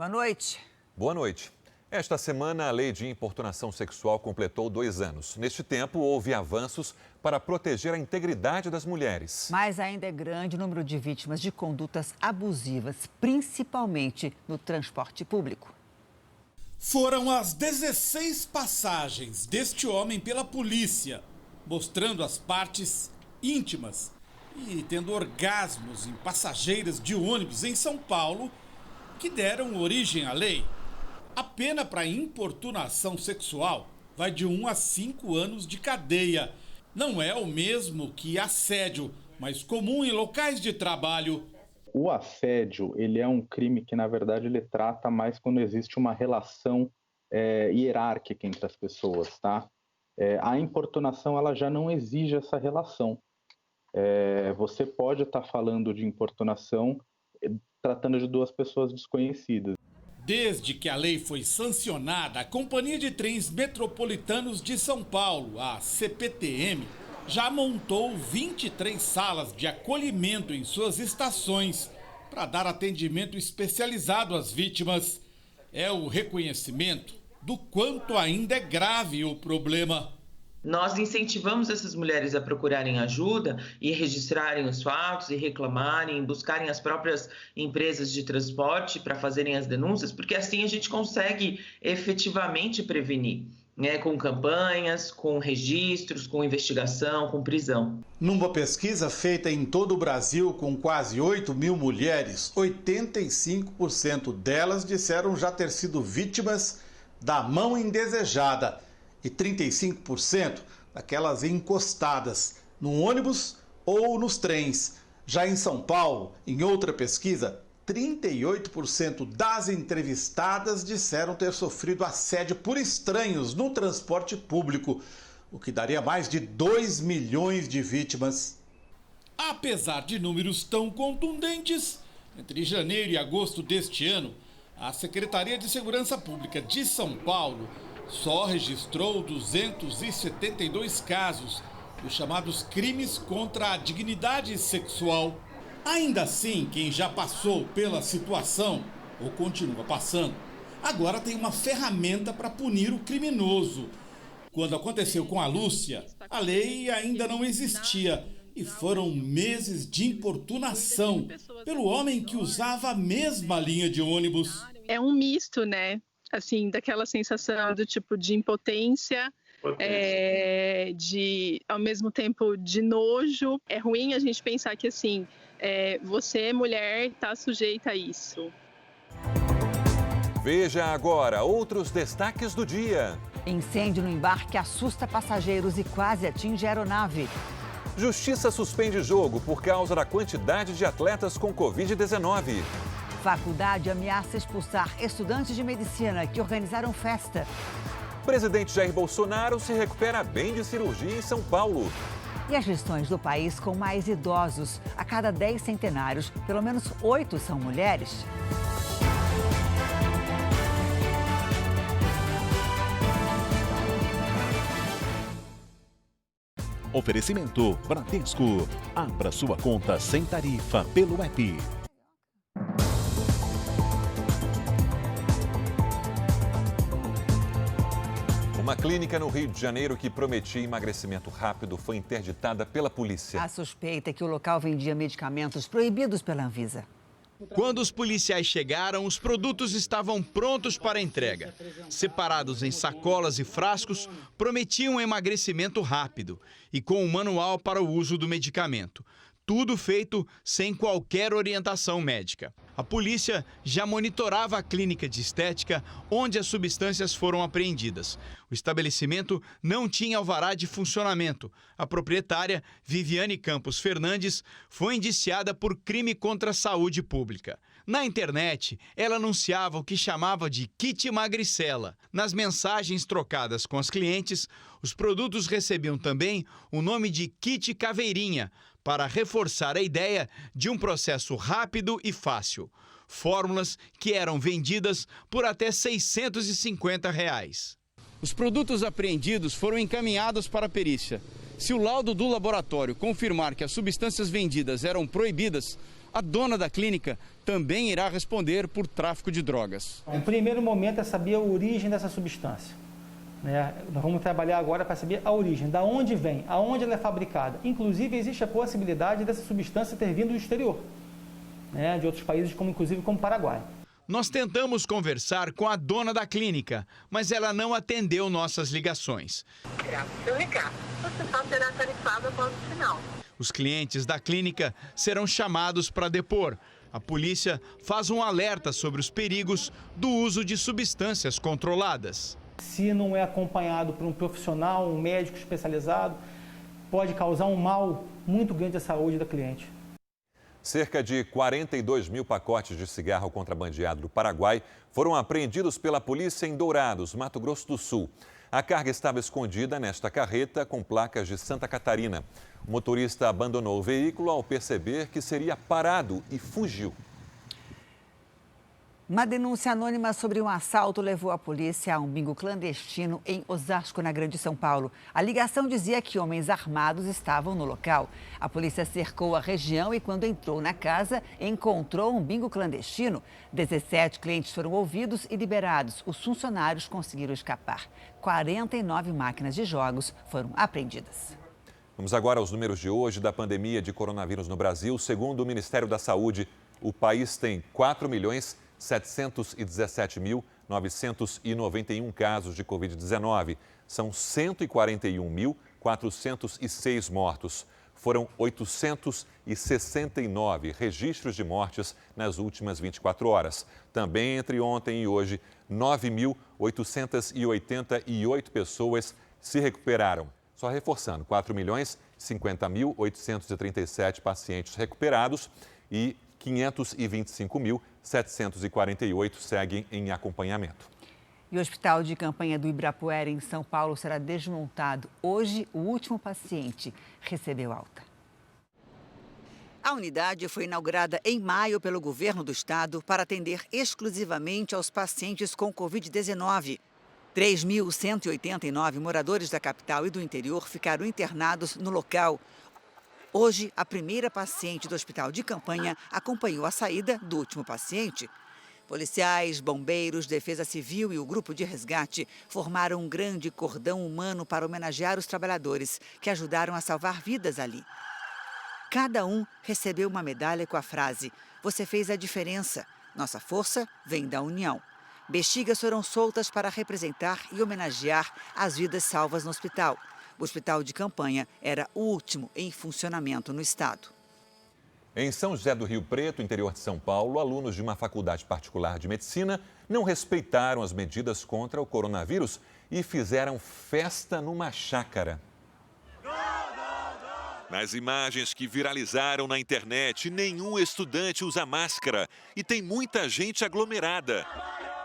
Boa noite. Boa noite. Esta semana, a lei de importunação sexual completou 2 anos. Neste tempo, houve avanços para proteger a integridade das mulheres. Mas ainda é grande o número de vítimas de condutas abusivas, principalmente no transporte público. Foram as 16 passagens deste homem pela polícia, mostrando as partes íntimas e tendo orgasmos em passageiras de ônibus em São Paulo, que deram origem à lei. A pena para importunação sexual vai de 1 a 5 anos de cadeia. Não é o mesmo que assédio, mas comum em locais de trabalho. O assédio, ele é um crime que, na verdade, ele trata mais quando existe uma relação hierárquica entre as pessoas, tá? A importunação, ela já não exige essa relação. Você pode estar falando de importunação tratando de 2 pessoas desconhecidas. Desde que a lei foi sancionada, a Companhia de Trens Metropolitanos de São Paulo, a CPTM, já montou 23 salas de acolhimento em suas estações para dar atendimento especializado às vítimas. É o reconhecimento do quanto ainda é grave o problema. Nós incentivamos essas mulheres a procurarem ajuda e registrarem os fatos e reclamarem, buscarem as próprias empresas de transporte para fazerem as denúncias, porque assim a gente consegue efetivamente prevenir, né? Com campanhas, com registros, com investigação, com prisão. Numa pesquisa feita em todo o Brasil com quase 8 mil mulheres, 85% delas disseram já ter sido vítimas da mão indesejada. E 35% daquelas encostadas no ônibus ou nos trens. Já em São Paulo, em outra pesquisa, 38% das entrevistadas disseram ter sofrido assédio por estranhos no transporte público, o que daria mais de 2 milhões de vítimas. Apesar de números tão contundentes, entre janeiro e agosto deste ano, a Secretaria de Segurança Pública de São Paulo só registrou 272 casos dos chamados crimes contra a dignidade sexual. Ainda assim, quem já passou pela situação, ou continua passando, agora tem uma ferramenta para punir o criminoso. Quando aconteceu com a Lúcia, a lei ainda não existia e foram meses de importunação pelo homem que usava a mesma linha de ônibus. É um misto, né? Assim, daquela sensação do tipo de impotência, ao mesmo tempo de nojo. É ruim a gente pensar que assim, você, mulher, está sujeita a isso. Veja agora outros destaques do dia. Incêndio no embarque assusta passageiros e quase atinge a aeronave. Justiça suspende jogo por causa da quantidade de atletas com Covid-19. Faculdade ameaça expulsar estudantes de medicina que organizaram festa. Presidente Jair Bolsonaro se recupera bem de cirurgia em São Paulo. E as lições do país com mais idosos. A cada 10 centenários, pelo menos 8 são mulheres. Oferecimento Bradesco. Abra sua conta sem tarifa pelo app. Uma clínica no Rio de Janeiro que prometia emagrecimento rápido foi interditada pela polícia. A suspeita é que o local vendia medicamentos proibidos pela Anvisa. Quando os policiais chegaram, os produtos estavam prontos para entrega. Separados em sacolas e frascos, prometiam um emagrecimento rápido e com um manual para o uso do medicamento. Tudo feito sem qualquer orientação médica. A polícia já monitorava a clínica de estética onde as substâncias foram apreendidas. O estabelecimento não tinha alvará de funcionamento. A proprietária, Viviane Campos Fernandes, foi indiciada por crime contra a saúde pública. Na internet, ela anunciava o que chamava de kit magricela. Nas mensagens trocadas com as clientes, os produtos recebiam também o nome de kit caveirinha, para reforçar a ideia de um processo rápido e fácil. Fórmulas que eram vendidas por até R$ 650. Os produtos apreendidos foram encaminhados para a perícia. Se o laudo do laboratório confirmar que as substâncias vendidas eram proibidas, A dona da clínica também irá responder por tráfico de drogas. O primeiro momento é saber a origem dessa substância. Nós vamos trabalhar agora para saber a origem, da onde vem, aonde ela é fabricada. Inclusive, existe a possibilidade dessa substância ter vindo do exterior, de outros países, inclusive como Paraguai. Nós tentamos conversar com a dona da clínica, mas ela não atendeu nossas ligações. Se eu ligar, você só será tarifado após o final. Os clientes da clínica serão chamados para depor. A polícia faz um alerta sobre os perigos do uso de substâncias controladas. Se não é acompanhado por um profissional, um médico especializado, pode causar um mal muito grande à saúde da cliente. Cerca de 42 mil pacotes de cigarro contrabandeado do Paraguai foram apreendidos pela polícia em Dourados, Mato Grosso do Sul. A carga estava escondida nesta carreta com placas de Santa Catarina. O motorista abandonou o veículo ao perceber que seria parado e fugiu. Uma denúncia anônima sobre um assalto levou a polícia a um bingo clandestino em Osasco, na Grande São Paulo. A ligação dizia que homens armados estavam no local. A polícia cercou a região e, quando entrou na casa, encontrou um bingo clandestino. 17 clientes foram ouvidos e liberados. Os funcionários conseguiram escapar. 49 máquinas de jogos foram apreendidas. Vamos agora aos números de hoje da pandemia de coronavírus no Brasil. Segundo o Ministério da Saúde, o país tem 4.717.991 casos de Covid-19. São 141.406 mortos. Foram 869 registros de mortes nas últimas 24 horas. Também entre ontem e hoje, 9.888 pessoas se recuperaram. Só reforçando, 4.050.837 pacientes recuperados e 525.748 seguem em acompanhamento. E o hospital de campanha do Ibirapuera, em São Paulo, será desmontado. Hoje, o último paciente recebeu alta. A unidade foi inaugurada em maio pelo governo do estado para atender exclusivamente aos pacientes com Covid-19. 3.189 moradores da capital e do interior ficaram internados no local. Hoje, a primeira paciente do hospital de campanha acompanhou a saída do último paciente. Policiais, bombeiros, Defesa Civil e o grupo de resgate formaram um grande cordão humano para homenagear os trabalhadores que ajudaram a salvar vidas ali. Cada um recebeu uma medalha com a frase: "Você fez a diferença. Nossa força vem da união." Bexigas foram soltas para representar e homenagear as vidas salvas no hospital. O hospital de campanha era o último em funcionamento no estado. Em São José do Rio Preto, interior de São Paulo, alunos de uma faculdade particular de medicina não respeitaram as medidas contra o coronavírus e fizeram festa numa chácara. Nas imagens que viralizaram na internet, nenhum estudante usa máscara e tem muita gente aglomerada.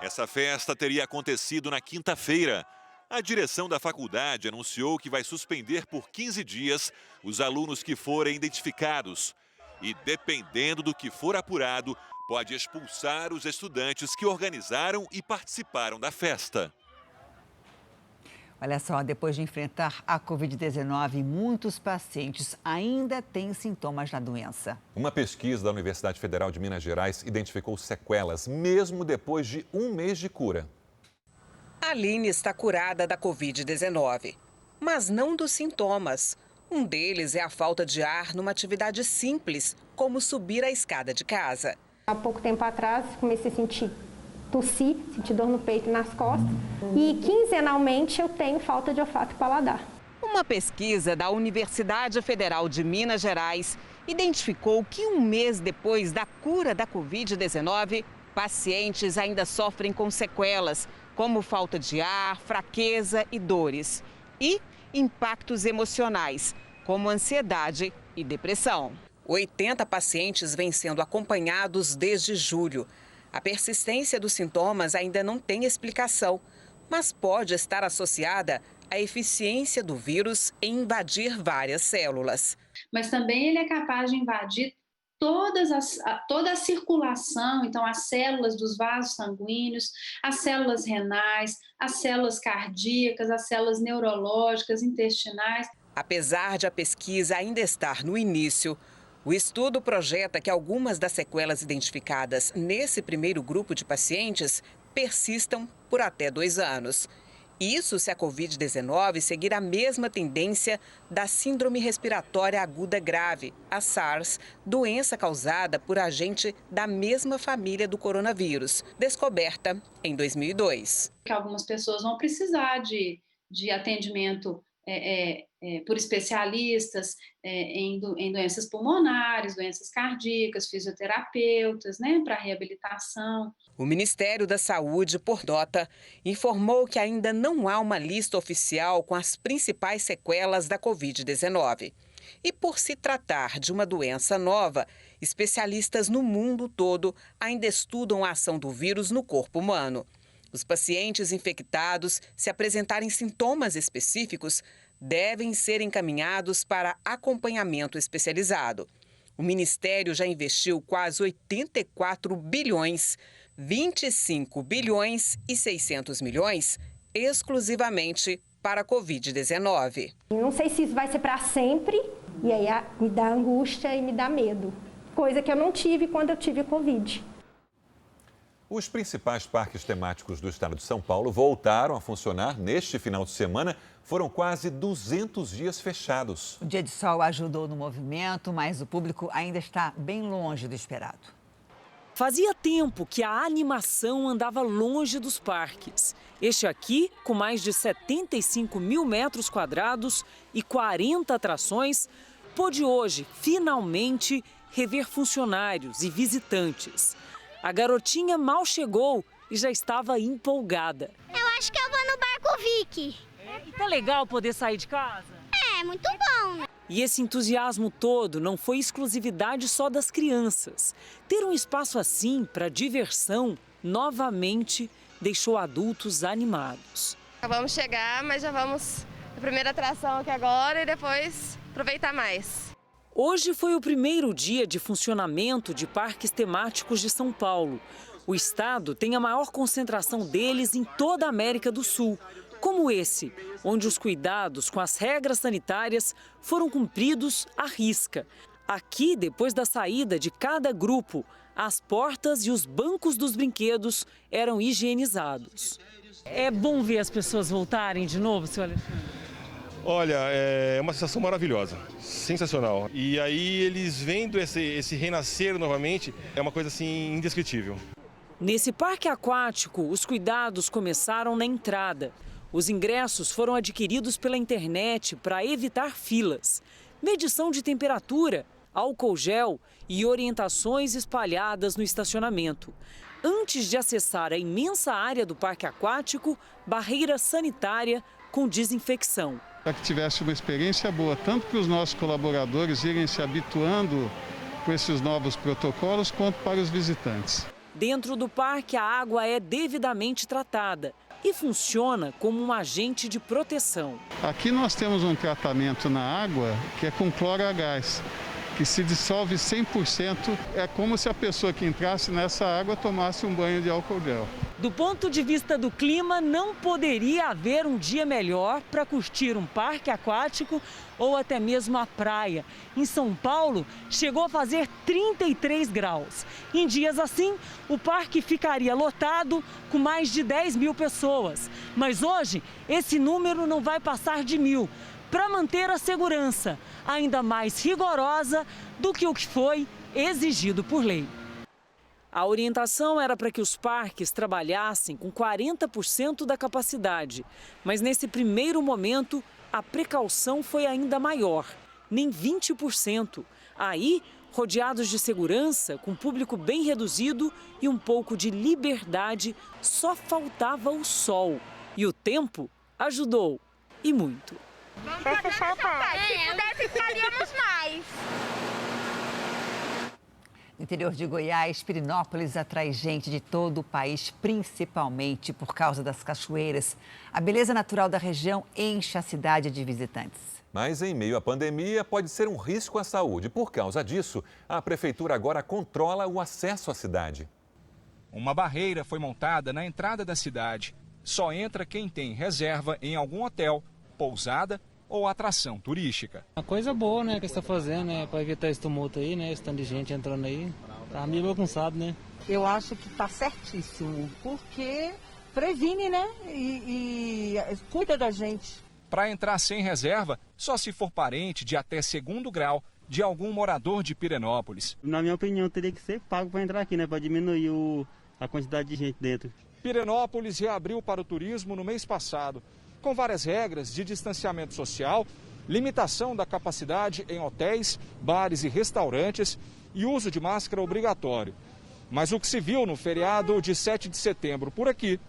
Essa festa teria acontecido na quinta-feira. A direção da faculdade anunciou que vai suspender por 15 dias os alunos que forem identificados. E, dependendo do que for apurado, pode expulsar os estudantes que organizaram e participaram da festa. Olha só, depois de enfrentar a Covid-19, muitos pacientes ainda têm sintomas da doença. Uma pesquisa da Universidade Federal de Minas Gerais identificou sequelas, mesmo depois de um mês de cura. A Aline está curada da Covid-19, mas não dos sintomas. Um deles é a falta de ar numa atividade simples, como subir a escada de casa. Há pouco tempo atrás, comecei a sentir dor no peito e nas costas. E quinzenalmente eu tenho falta de olfato e paladar. Uma pesquisa da Universidade Federal de Minas Gerais identificou que um mês depois da cura da Covid-19, pacientes ainda sofrem com sequelas, como falta de ar, fraqueza e dores. E impactos emocionais, como ansiedade e depressão. 80 pacientes vêm sendo acompanhados desde julho. A persistência dos sintomas ainda não tem explicação, mas pode estar associada à eficiência do vírus em invadir várias células. Mas também ele é capaz de invadir toda a circulação, então as células dos vasos sanguíneos, as células renais, as células cardíacas, as células neurológicas, intestinais. Apesar de a pesquisa ainda estar no início, O estudo projeta que algumas das sequelas identificadas nesse primeiro grupo de pacientes persistam por até 2 anos. Isso se a Covid-19 seguir a mesma tendência da Síndrome Respiratória Aguda Grave, a SARS, doença causada por agente da mesma família do coronavírus, descoberta em 2002. Que algumas pessoas vão precisar de atendimento por especialistas em doenças pulmonares, doenças cardíacas, fisioterapeutas, para reabilitação. O Ministério da Saúde, por nota, informou que ainda não há uma lista oficial com as principais sequelas da Covid-19. E por se tratar de uma doença nova, especialistas no mundo todo ainda estudam a ação do vírus no corpo humano. Os pacientes infectados, se apresentarem sintomas específicos, devem ser encaminhados para acompanhamento especializado. O Ministério já investiu quase 84 bilhões, 25 bilhões e 600 milhões exclusivamente para a Covid-19. Não sei se isso vai ser para sempre, e aí me dá angústia e me dá medo. Coisa que eu não tive quando eu tive Covid. Os principais parques temáticos do estado de São Paulo voltaram a funcionar neste final de semana. Foram quase 200 dias fechados. O dia de sol ajudou no movimento, mas o público ainda está bem longe do esperado. Fazia tempo que a animação andava longe dos parques. Este aqui, com mais de 75 mil metros quadrados e 40 atrações, pôde hoje, finalmente, rever funcionários e visitantes. A garotinha mal chegou e já estava empolgada. Eu acho que eu vou no Barco Vicky. E tá legal poder sair de casa? É, muito bom, né? E esse entusiasmo todo não foi exclusividade só das crianças. Ter um espaço assim para diversão, novamente, deixou adultos animados. Vamos chegar, mas já vamos na primeira atração aqui agora e depois aproveitar mais. Hoje foi o primeiro dia de funcionamento de parques temáticos de São Paulo. O estado tem a maior concentração deles em toda a América do Sul, como esse, onde os cuidados com as regras sanitárias foram cumpridos à risca. Aqui, depois da saída de cada grupo, as portas e os bancos dos brinquedos eram higienizados. É bom ver as pessoas voltarem de novo, senhor Alexandre? Olha, é uma sensação maravilhosa, sensacional. E aí eles vendo esse renascer novamente, é uma coisa assim indescritível. Nesse parque aquático, os cuidados começaram na entrada. Os ingressos foram adquiridos pela internet para evitar filas. Medição de temperatura, álcool gel e orientações espalhadas no estacionamento. Antes de acessar a imensa área do parque aquático, barreira sanitária com desinfecção. Para que tivesse uma experiência boa, tanto para os nossos colaboradores irem se habituando com esses novos protocolos, quanto para os visitantes. Dentro do parque, a água é devidamente tratada e funciona como um agente de proteção. Aqui nós temos um tratamento na água que é com cloro a gás, que se dissolve 100%. É como se a pessoa que entrasse nessa água tomasse um banho de álcool gel. Do ponto de vista do clima, não poderia haver um dia melhor para curtir um parque aquático ou até mesmo a praia. Em São Paulo, chegou a fazer 33 graus. Em dias assim, o parque ficaria lotado com mais de 10 mil pessoas. Mas hoje, esse número não vai passar de 1.000, para manter a segurança ainda mais rigorosa do que o que foi exigido por lei. A orientação era para que os parques trabalhassem com 40% da capacidade, mas nesse primeiro momento a precaução foi ainda maior, nem 20%. Aí, rodeados de segurança, com público bem reduzido e um pouco de liberdade, só faltava o sol. E o tempo ajudou, e muito. Vamos fazer essa parte. Se pudesse, ficaríamos mais. No interior de Goiás, Pirenópolis atrai gente de todo o país, principalmente por causa das cachoeiras. A beleza natural da região enche a cidade de visitantes. Mas em meio à pandemia pode ser um risco à saúde. Por causa disso, a prefeitura agora controla o acesso à cidade. Uma barreira foi montada na entrada da cidade. Só entra quem tem reserva em algum hotel, pousada ou atração turística. Uma coisa boa, né, que você está fazendo, né, para evitar esse tumulto aí, né, esse tanto de gente entrando aí. Tá meio bagunçado, né? Eu acho que está certíssimo, porque previne, né, e cuida da gente. Para entrar sem reserva, só se for parente de até 2º grau de algum morador de Pirenópolis. Na minha opinião, teria que ser pago para entrar aqui, né, para diminuir a quantidade de gente dentro. Pirenópolis reabriu para o turismo no mês passado, com várias regras de distanciamento social, limitação da capacidade em hotéis, bares e restaurantes e uso de máscara obrigatório. Mas o que se viu no feriado de 7 de setembro por aqui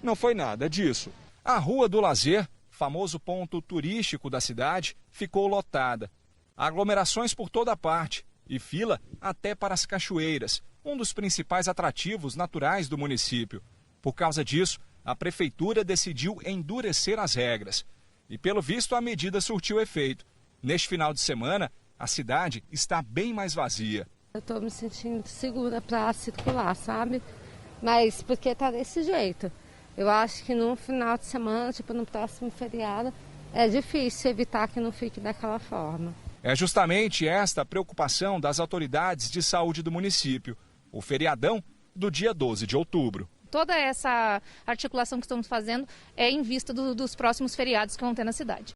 não foi nada disso. A Rua do Lazer, famoso ponto turístico da cidade, ficou lotada. Aglomerações por toda parte e fila até para as cachoeiras, um dos principais atrativos naturais do município. Por causa disso, a prefeitura decidiu endurecer as regras. E, pelo visto, a medida surtiu efeito. Neste final de semana, a cidade está bem mais vazia. Eu estou me sentindo segura para circular, sabe? Mas porque está desse jeito. Eu acho que no final de semana, tipo no próximo feriado, é difícil evitar que não fique daquela forma. É justamente esta a preocupação das autoridades de saúde do município. O feriadão do dia 12 de outubro. Toda essa articulação que estamos fazendo é em vista dos próximos feriados que vão ter na cidade.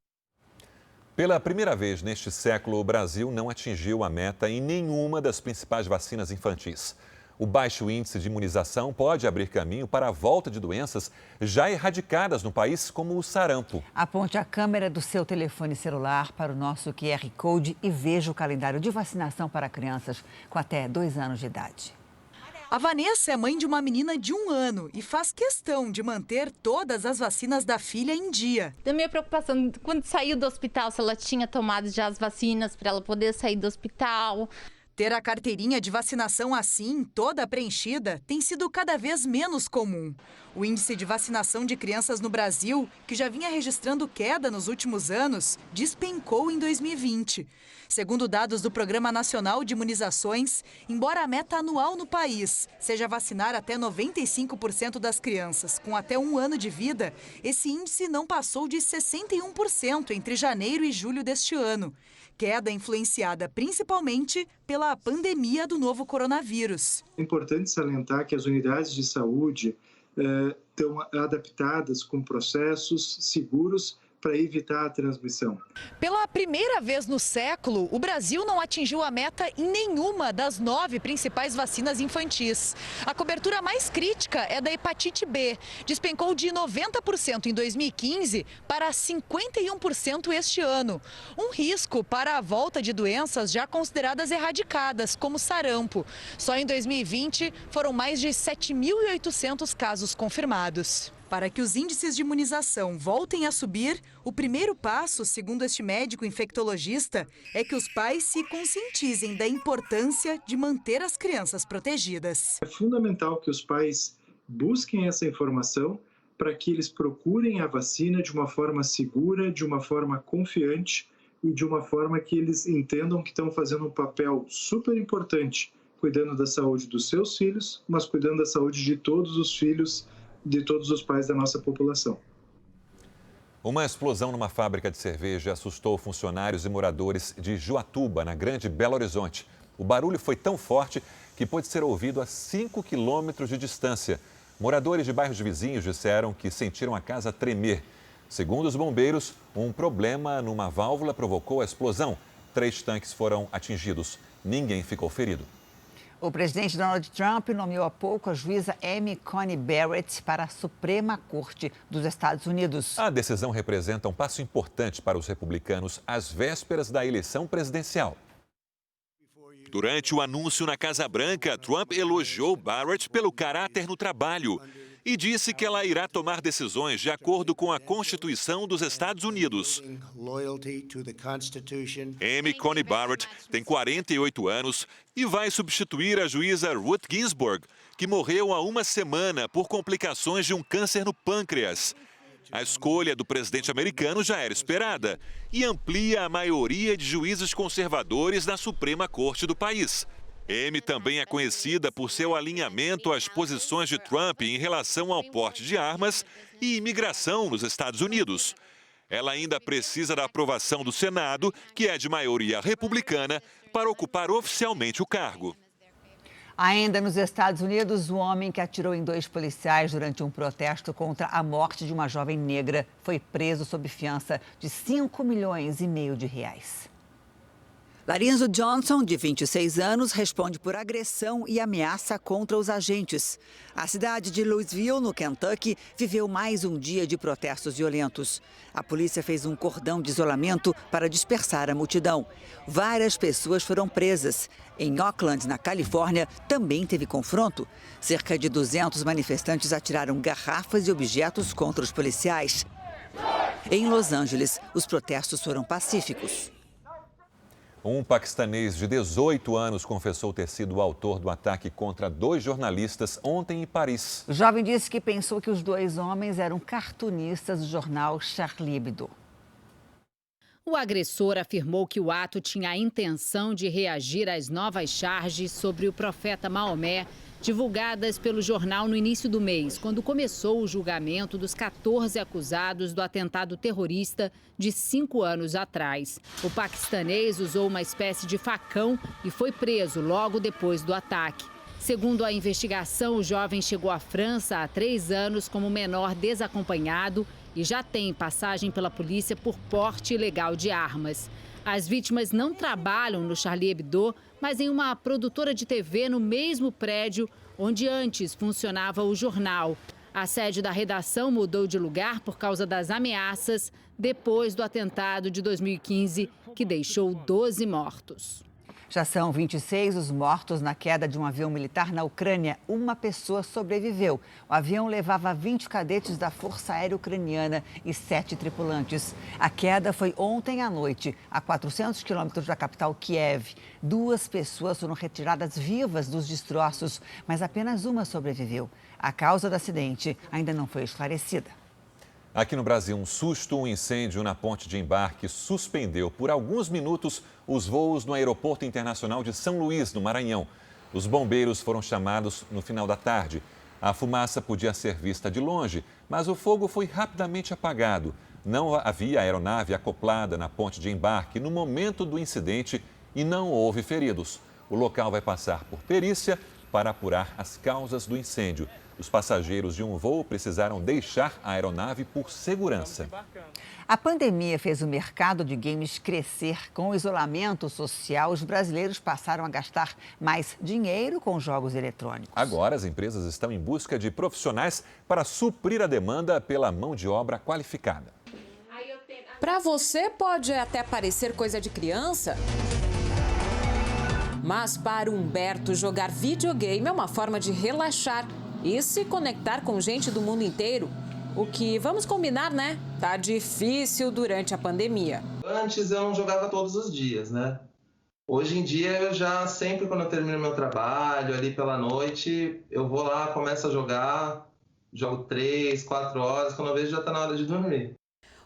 Pela primeira vez neste século, o Brasil não atingiu a meta em nenhuma das principais vacinas infantis. O baixo índice de imunização pode abrir caminho para a volta de doenças já erradicadas no país, como o sarampo. Aponte a câmera do seu telefone celular para o nosso QR Code e veja o calendário de vacinação para crianças com até 2 anos de idade. A Vanessa é mãe de uma menina de 1 ano e faz questão de manter todas as vacinas da filha em dia. Da minha preocupação, quando saiu do hospital, se ela tinha tomado já as vacinas para ela poder sair do hospital. Ter a carteirinha de vacinação assim, toda preenchida, tem sido cada vez menos comum. O índice de vacinação de crianças no Brasil, que já vinha registrando queda nos últimos anos, despencou em 2020. Segundo dados do Programa Nacional de Imunizações, embora a meta anual no país seja vacinar até 95% das crianças com até 1 ano de vida, esse índice não passou de 61% entre janeiro e julho deste ano. Queda influenciada principalmente pela pandemia do novo coronavírus. É importante salientar que as unidades de saúde estão adaptadas com processos seguros para evitar a transmissão. Pela primeira vez no século, o Brasil não atingiu a meta em nenhuma das 9 principais vacinas infantis. A cobertura mais crítica é da hepatite B. Despencou de 90% em 2015 para 51% este ano. Um risco para a volta de doenças já consideradas erradicadas, como sarampo. Só em 2020 foram mais de 7.800 casos confirmados. Para que os índices de imunização voltem a subir, o primeiro passo, segundo este médico infectologista, é que os pais se conscientizem da importância de manter as crianças protegidas. É fundamental que os pais busquem essa informação para que eles procurem a vacina de uma forma segura, de uma forma confiante e de uma forma que eles entendam que estão fazendo um papel super importante, cuidando da saúde dos seus filhos, mas cuidando da saúde de todos os filhos de todos os pais da nossa população. Uma explosão numa fábrica de cerveja assustou funcionários e moradores de Juatuba, na Grande Belo Horizonte. O barulho foi tão forte que pôde ser ouvido a 5 quilômetros de distância. Moradores de bairros vizinhos disseram que sentiram a casa tremer. Segundo os bombeiros, um problema numa válvula provocou a explosão. 3 tanques foram atingidos. Ninguém ficou ferido. O presidente Donald Trump nomeou há pouco a juíza Amy Coney Barrett para a Suprema Corte dos Estados Unidos. A decisão representa um passo importante para os republicanos às vésperas da eleição presidencial. Durante o anúncio na Casa Branca, Trump elogiou Barrett pelo caráter no trabalho e disse que ela irá tomar decisões de acordo com a Constituição dos Estados Unidos. Amy Coney Barrett tem 48 anos e vai substituir a juíza Ruth Ginsburg, que morreu há uma semana por complicações de um câncer no pâncreas. A escolha do presidente americano já era esperada e amplia a maioria de juízes conservadores na Suprema Corte do país. Amy também é conhecida por seu alinhamento às posições de Trump em relação ao porte de armas e imigração nos Estados Unidos. Ela ainda precisa da aprovação do Senado, que é de maioria republicana, para ocupar oficialmente o cargo. Ainda nos Estados Unidos, o homem que atirou em 2 policiais durante um protesto contra a morte de uma jovem negra foi preso sob fiança de R$5,5 milhões de reais. Larenzo Johnson, de 26 anos, responde por agressão e ameaça contra os agentes. A cidade de Louisville, no Kentucky, viveu mais um dia de protestos violentos. A polícia fez um cordão de isolamento para dispersar a multidão. Várias pessoas foram presas. Em Oakland, na Califórnia, também teve confronto. Cerca de 200 manifestantes atiraram garrafas e objetos contra os policiais. Em Los Angeles, os protestos foram pacíficos. Um paquistanês de 18 anos confessou ter sido o autor do ataque contra 2 jornalistas ontem em Paris. O jovem disse que pensou que os 2 homens eram cartunistas do jornal Charlie Hebdo. O agressor afirmou que o ato tinha a intenção de reagir às novas charges sobre o profeta Maomé, divulgadas pelo jornal no início do mês, quando começou o julgamento dos 14 acusados do atentado terrorista de 5 anos atrás. O paquistanês usou uma espécie de facão e foi preso logo depois do ataque. Segundo a investigação, o jovem chegou à França há 3 anos como menor desacompanhado e já tem passagem pela polícia por porte ilegal de armas. As vítimas não trabalham no Charlie Hebdo, mas em uma produtora de TV no mesmo prédio onde antes funcionava o jornal. A sede da redação mudou de lugar por causa das ameaças depois do atentado de 2015, que deixou 12 mortos. Já são 26 os mortos na queda de um avião militar na Ucrânia. Uma pessoa sobreviveu. O avião levava 20 cadetes da Força Aérea Ucraniana e 7 tripulantes. A queda foi ontem à noite, a 400 quilômetros da capital Kiev. 2 pessoas foram retiradas vivas dos destroços, mas apenas uma sobreviveu. A causa do acidente ainda não foi esclarecida. Aqui no Brasil, um susto, um incêndio na ponte de embarque suspendeu por alguns minutos os voos no Aeroporto Internacional de São Luís, no Maranhão. Os bombeiros foram chamados no final da tarde. A fumaça podia ser vista de longe, mas o fogo foi rapidamente apagado. Não havia aeronave acoplada na ponte de embarque no momento do incidente e não houve feridos. O local vai passar por perícia para apurar as causas do incêndio. Os passageiros de um voo precisaram deixar a aeronave por segurança. A pandemia fez o mercado de games crescer. Com o isolamento social, os brasileiros passaram a gastar mais dinheiro com jogos eletrônicos. Agora, as empresas estão em busca de profissionais para suprir a demanda pela mão de obra qualificada. Para você pode até parecer coisa de criança, mas para o Humberto, jogar videogame é uma forma de relaxar e se conectar com gente do mundo inteiro. O que, vamos combinar, né? Tá difícil durante a pandemia. Antes eu não jogava todos os dias, né? Hoje em dia eu já, sempre quando eu termino meu trabalho, ali pela noite, eu vou lá, começo a jogar, jogo 3, 4 horas, quando eu vejo já tá na hora de dormir.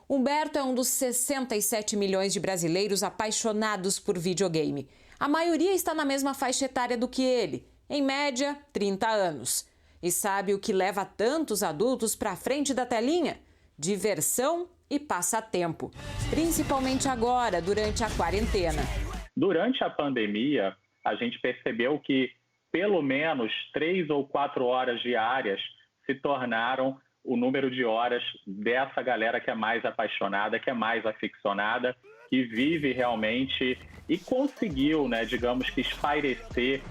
Humberto é um dos 67 milhões de brasileiros apaixonados por videogame. A maioria está na mesma faixa etária do que ele, em média, 30 anos. E sabe o que leva tantos adultos para a frente da telinha? Diversão e passatempo, principalmente agora, durante a quarentena. Durante a pandemia, a gente percebeu que pelo menos 3 ou 4 horas diárias se tornaram o número de horas dessa galera que é mais apaixonada, que é mais aficionada, que vive realmente e conseguiu, né, digamos que espairecer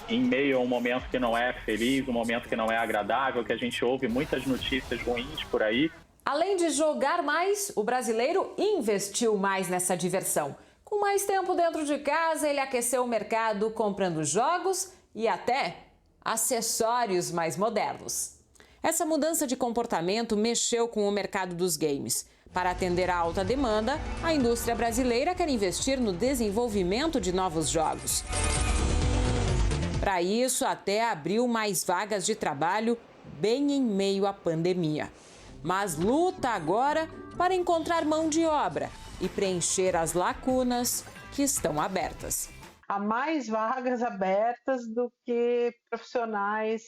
em meio a um momento que não é feliz, um momento que não é agradável, que a gente ouve muitas notícias ruins por aí. Além de jogar mais, o brasileiro investiu mais nessa diversão. Com mais tempo dentro de casa, ele aqueceu o mercado comprando jogos e até acessórios mais modernos. Essa mudança de comportamento mexeu com o mercado dos games. Para atender à alta demanda, a indústria brasileira quer investir no desenvolvimento de novos jogos. Para isso, até abriu mais vagas de trabalho bem em meio à pandemia. Mas luta agora para encontrar mão de obra e preencher as lacunas que estão abertas. Há mais vagas abertas do que profissionais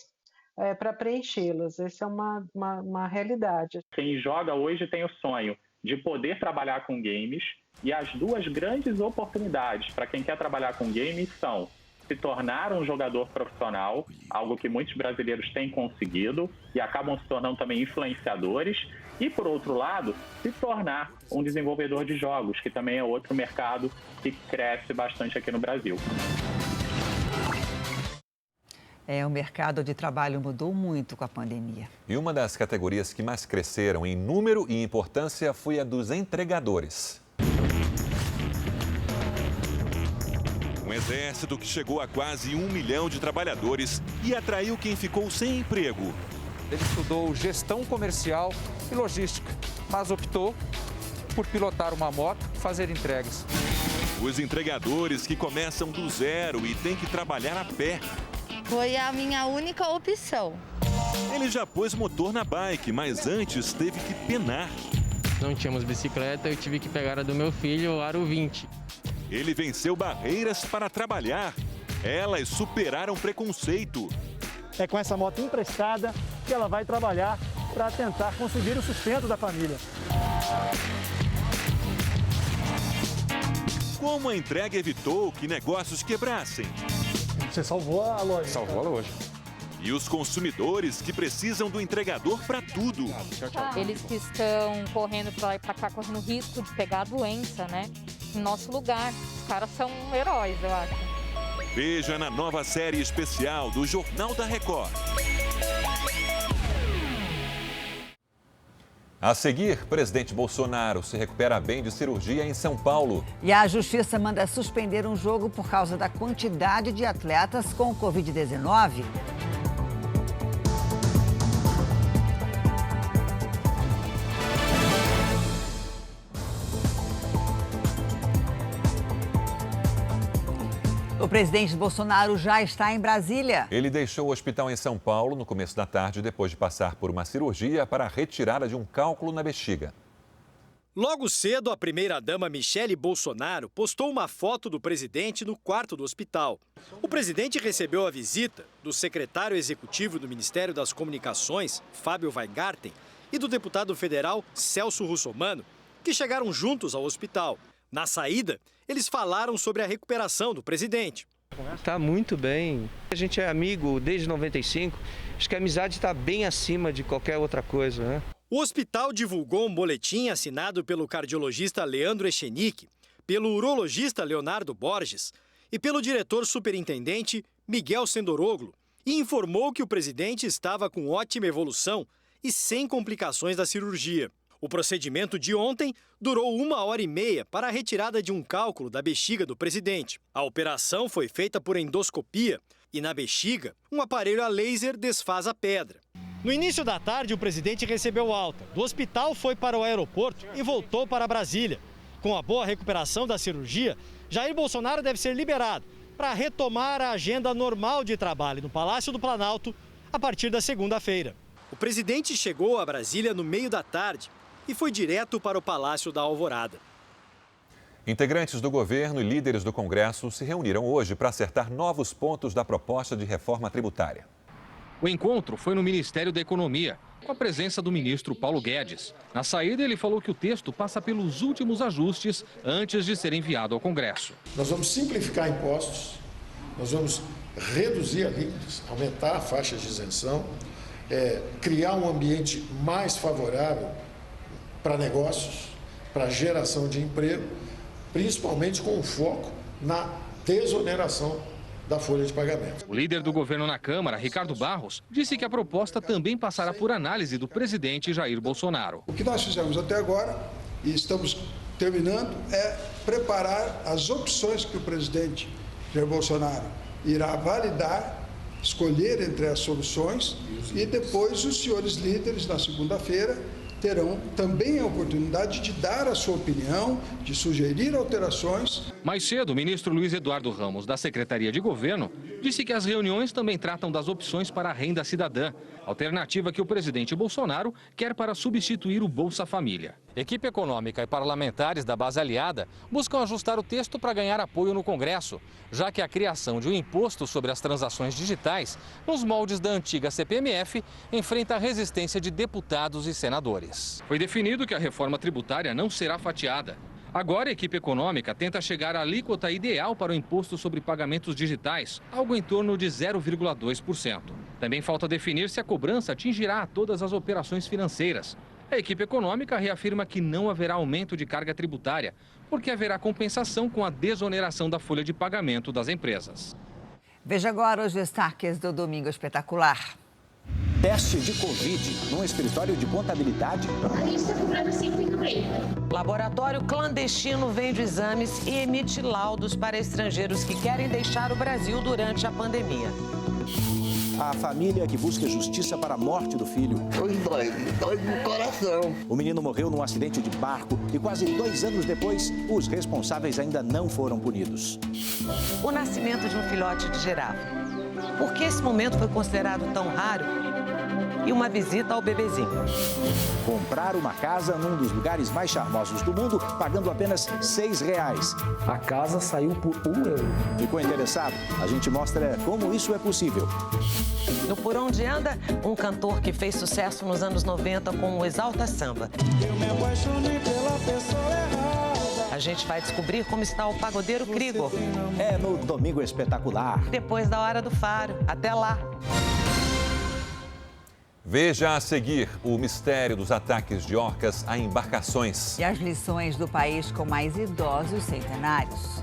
para preenchê-las. Essa é uma realidade. Quem joga hoje tem o sonho de poder trabalhar com games, e as duas grandes oportunidades para quem quer trabalhar com games são se tornar um jogador profissional, algo que muitos brasileiros têm conseguido e acabam se tornando também influenciadores, e, por outro lado, se tornar um desenvolvedor de jogos, que também é outro mercado que cresce bastante aqui no Brasil. O mercado de trabalho mudou muito com a pandemia. E uma das categorias que mais cresceram em número e importância foi a dos entregadores. Um exército que chegou a quase 1 milhão de trabalhadores e atraiu quem ficou sem emprego. Ele estudou gestão comercial e logística, mas optou por pilotar uma moto e fazer entregas. Os entregadores que começam do zero e têm que trabalhar a pé. Foi a minha única opção. Ele já pôs motor na bike, mas antes teve que penar. Não tínhamos bicicleta, eu tive que pegar a do meu filho, o Aro 20. Ele venceu barreiras para trabalhar. Elas superaram preconceito. É com essa moto emprestada que ela vai trabalhar para tentar conseguir o sustento da família. Como a entrega evitou que negócios quebrassem? Você salvou a loja. Salvou a loja. E os consumidores que precisam do entregador para tudo. Eles que estão correndo para lá e para cá, correndo risco de pegar a doença, né? Em nosso lugar. Os caras são heróis, eu acho. Veja na nova série especial do Jornal da Record. A seguir, presidente Bolsonaro se recupera bem de cirurgia em São Paulo. E a Justiça manda suspender um jogo por causa da quantidade de atletas com Covid-19. O presidente Bolsonaro já está em Brasília. Ele deixou o hospital em São Paulo no começo da tarde, depois de passar por uma cirurgia para a retirada de um cálculo na bexiga. Logo cedo, a primeira-dama Michele Bolsonaro postou uma foto do presidente no quarto do hospital. O presidente recebeu a visita do secretário executivo do Ministério das Comunicações, Fábio Weingarten, e do deputado federal Celso Russomano, que chegaram juntos ao hospital. Na saída, eles falaram sobre a recuperação do presidente. Está muito bem. A gente é amigo desde 95. Acho que a amizade está bem acima de qualquer outra coisa, né? O hospital divulgou um boletim assinado pelo cardiologista Leandro Echenique, pelo urologista Leonardo Borges e pelo diretor superintendente Miguel Sendoroglu, e informou que o presidente estava com ótima evolução e sem complicações da cirurgia. O procedimento de ontem durou 1h30 para a retirada de um cálculo da bexiga do presidente. A operação foi feita por endoscopia e, na bexiga, um aparelho a laser desfaz a pedra. No início da tarde, o presidente recebeu alta. Do hospital, foi para o aeroporto e voltou para Brasília. Com a boa recuperação da cirurgia, Jair Bolsonaro deve ser liberado para retomar a agenda normal de trabalho no Palácio do Planalto a partir da segunda-feira. O presidente chegou a Brasília no meio da tarde e foi direto para o Palácio da Alvorada. Integrantes do governo e líderes do Congresso se reuniram hoje para acertar novos pontos da proposta de reforma tributária. O encontro foi no Ministério da Economia, com a presença do ministro Paulo Guedes. Na saída, ele falou que o texto passa pelos últimos ajustes antes de ser enviado ao Congresso. Nós vamos simplificar impostos, nós vamos reduzir alíquotas, aumentar faixas de isenção, criar um ambiente mais favorável para negócios, para geração de emprego, principalmente com foco na desoneração da folha de pagamento. O líder do governo na Câmara, Ricardo Barros, disse que a proposta também passará por análise do presidente Jair Bolsonaro. O que nós fizemos até agora, e estamos terminando, é preparar as opções que o presidente Jair Bolsonaro irá validar, escolher entre as soluções, e depois os senhores líderes, na segunda-feira, terão também a oportunidade de dar a sua opinião, de sugerir alterações. Mais cedo, o ministro Luiz Eduardo Ramos, da Secretaria de Governo, disse que as reuniões também tratam das opções para a renda cidadã, alternativa que o presidente Bolsonaro quer para substituir o Bolsa Família. Equipe econômica e parlamentares da base aliada buscam ajustar o texto para ganhar apoio no Congresso, já que a criação de um imposto sobre as transações digitais, nos moldes da antiga CPMF, enfrenta a resistência de deputados e senadores. Foi definido que a reforma tributária não será fatiada. Agora, a equipe econômica tenta chegar à alíquota ideal para o imposto sobre pagamentos digitais, algo em torno de 0,2%. Também falta definir se a cobrança atingirá a todas as operações financeiras. A equipe econômica reafirma que não haverá aumento de carga tributária, porque haverá compensação com a desoneração da folha de pagamento das empresas. Veja agora os destaques do Domingo Espetacular. Teste de Covid num escritório de contabilidade. Laboratório clandestino vende exames e emite laudos para estrangeiros que querem deixar o Brasil durante a pandemia. A família que busca justiça para a morte do filho. Dói no coração. O menino morreu num acidente de barco e quase 2 anos depois, os responsáveis ainda não foram punidos. O nascimento de um filhote de girafa. Por que esse momento foi considerado tão raro? E uma visita ao bebezinho. Comprar uma casa num dos lugares mais charmosos do mundo, pagando apenas R$6. A casa saiu por €1. Ficou interessado? A gente mostra como isso é possível. No Por Onde Anda, um cantor que fez sucesso nos anos 90 com o Exalta Samba. Eu me apaixonei pela pessoa errada. A gente vai descobrir como está o pagodeiro Krigor. É no Domingo Espetacular. Depois da Hora do Faro. Até lá. Veja a seguir o mistério dos ataques de orcas a embarcações. E as lições do país com mais idosos centenários.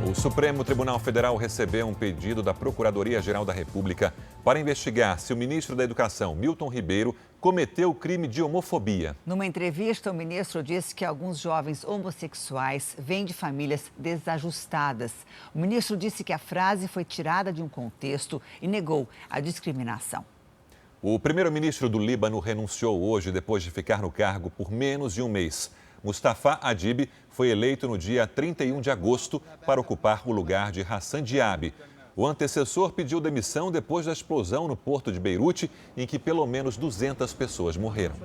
O Supremo Tribunal Federal recebeu um pedido da Procuradoria-Geral da República para investigar se o ministro da Educação, Milton Ribeiro, cometeu crime de homofobia. Numa entrevista, o ministro disse que alguns jovens homossexuais vêm de famílias desajustadas. O ministro disse que a frase foi tirada de um contexto e negou a discriminação. O primeiro-ministro do Líbano renunciou hoje depois de ficar no cargo por menos de um mês. Mustafa Adib foi eleito no dia 31 de agosto para ocupar o lugar de Hassan Diab. O antecessor pediu demissão depois da explosão no porto de Beirute, em que pelo menos 200 pessoas morreram.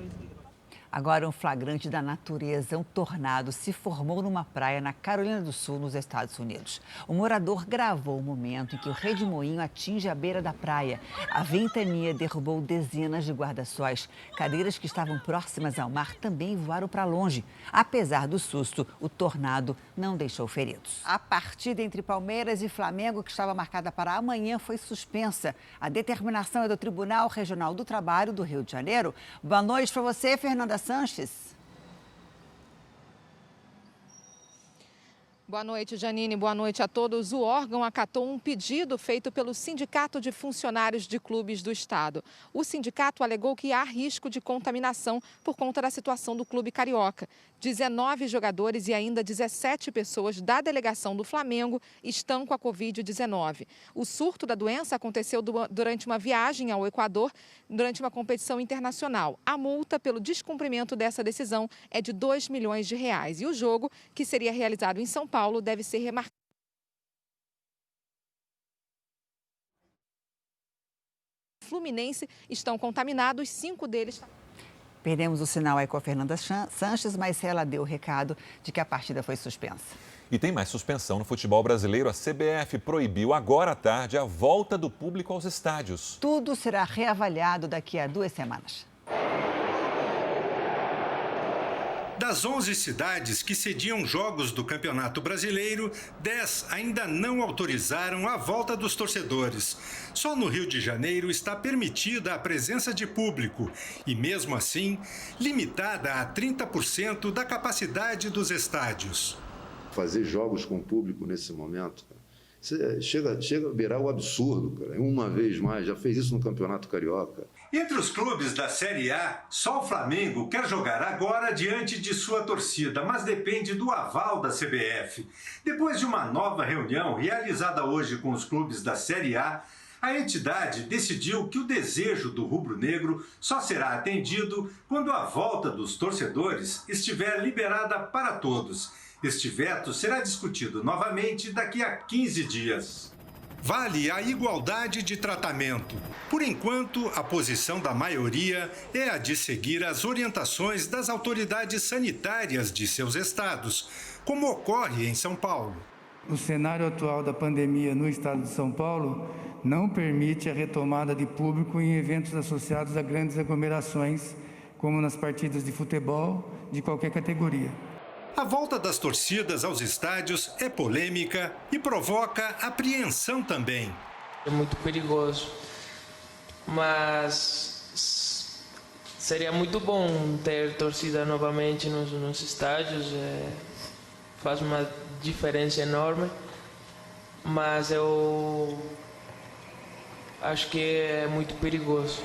Agora, um flagrante da natureza. Um tornado se formou numa praia na Carolina do Sul, nos Estados Unidos. O morador gravou o momento em que o redemoinho atinge a beira da praia. A ventania derrubou dezenas de guarda-sóis. Cadeiras que estavam próximas ao mar também voaram para longe. Apesar do susto, o tornado não deixou feridos. A partida entre Palmeiras e Flamengo, que estava marcada para amanhã, foi suspensa. A determinação é do Tribunal Regional do Trabalho do Rio de Janeiro. Boa noite para você, Fernanda Sanches. Boa noite, Janine. Boa noite a todos. O órgão acatou um pedido feito pelo Sindicato de Funcionários de Clubes do Estado. O sindicato alegou que há risco de contaminação por conta da situação do clube carioca. 19 jogadores e ainda 17 pessoas da delegação do Flamengo estão com a Covid-19. O surto da doença aconteceu durante uma viagem ao Equador, durante uma competição internacional. A multa pelo descumprimento dessa decisão é de R$2 milhões. E o jogo, que seria realizado em São Paulo, deve ser remarcado. Fluminense estão contaminados, 5 deles... Perdemos o sinal aí com a Fernanda Sanches, mas ela deu o recado de que a partida foi suspensa. E tem mais suspensão no futebol brasileiro. A CBF proibiu agora à tarde a volta do público aos estádios. Tudo será reavaliado daqui a 2 semanas. Das 11 cidades que cediam jogos do Campeonato Brasileiro, 10 ainda não autorizaram a volta dos torcedores. Só no Rio de Janeiro está permitida a presença de público e, mesmo assim, limitada a 30% da capacidade dos estádios. Fazer jogos com público nesse momento, chega a beirar o absurdo, cara. Uma vez mais, já fez isso no Campeonato Carioca. Entre os clubes da Série A, só o Flamengo quer jogar agora diante de sua torcida, mas depende do aval da CBF. Depois de uma nova reunião realizada hoje com os clubes da Série A, a entidade decidiu que o desejo do rubro-negro só será atendido quando a volta dos torcedores estiver liberada para todos. Este veto será discutido novamente daqui a 15 dias. Vale a igualdade de tratamento. Por enquanto, a posição da maioria é a de seguir as orientações das autoridades sanitárias de seus estados, como ocorre em São Paulo. O cenário atual da pandemia no estado de São Paulo não permite a retomada de público em eventos associados a grandes aglomerações, como nas partidas de futebol de qualquer categoria. A volta das torcidas aos estádios é polêmica e provoca apreensão também. É muito perigoso, mas seria muito bom ter torcida novamente nos estádios. Faz uma diferença enorme, mas eu acho que é muito perigoso.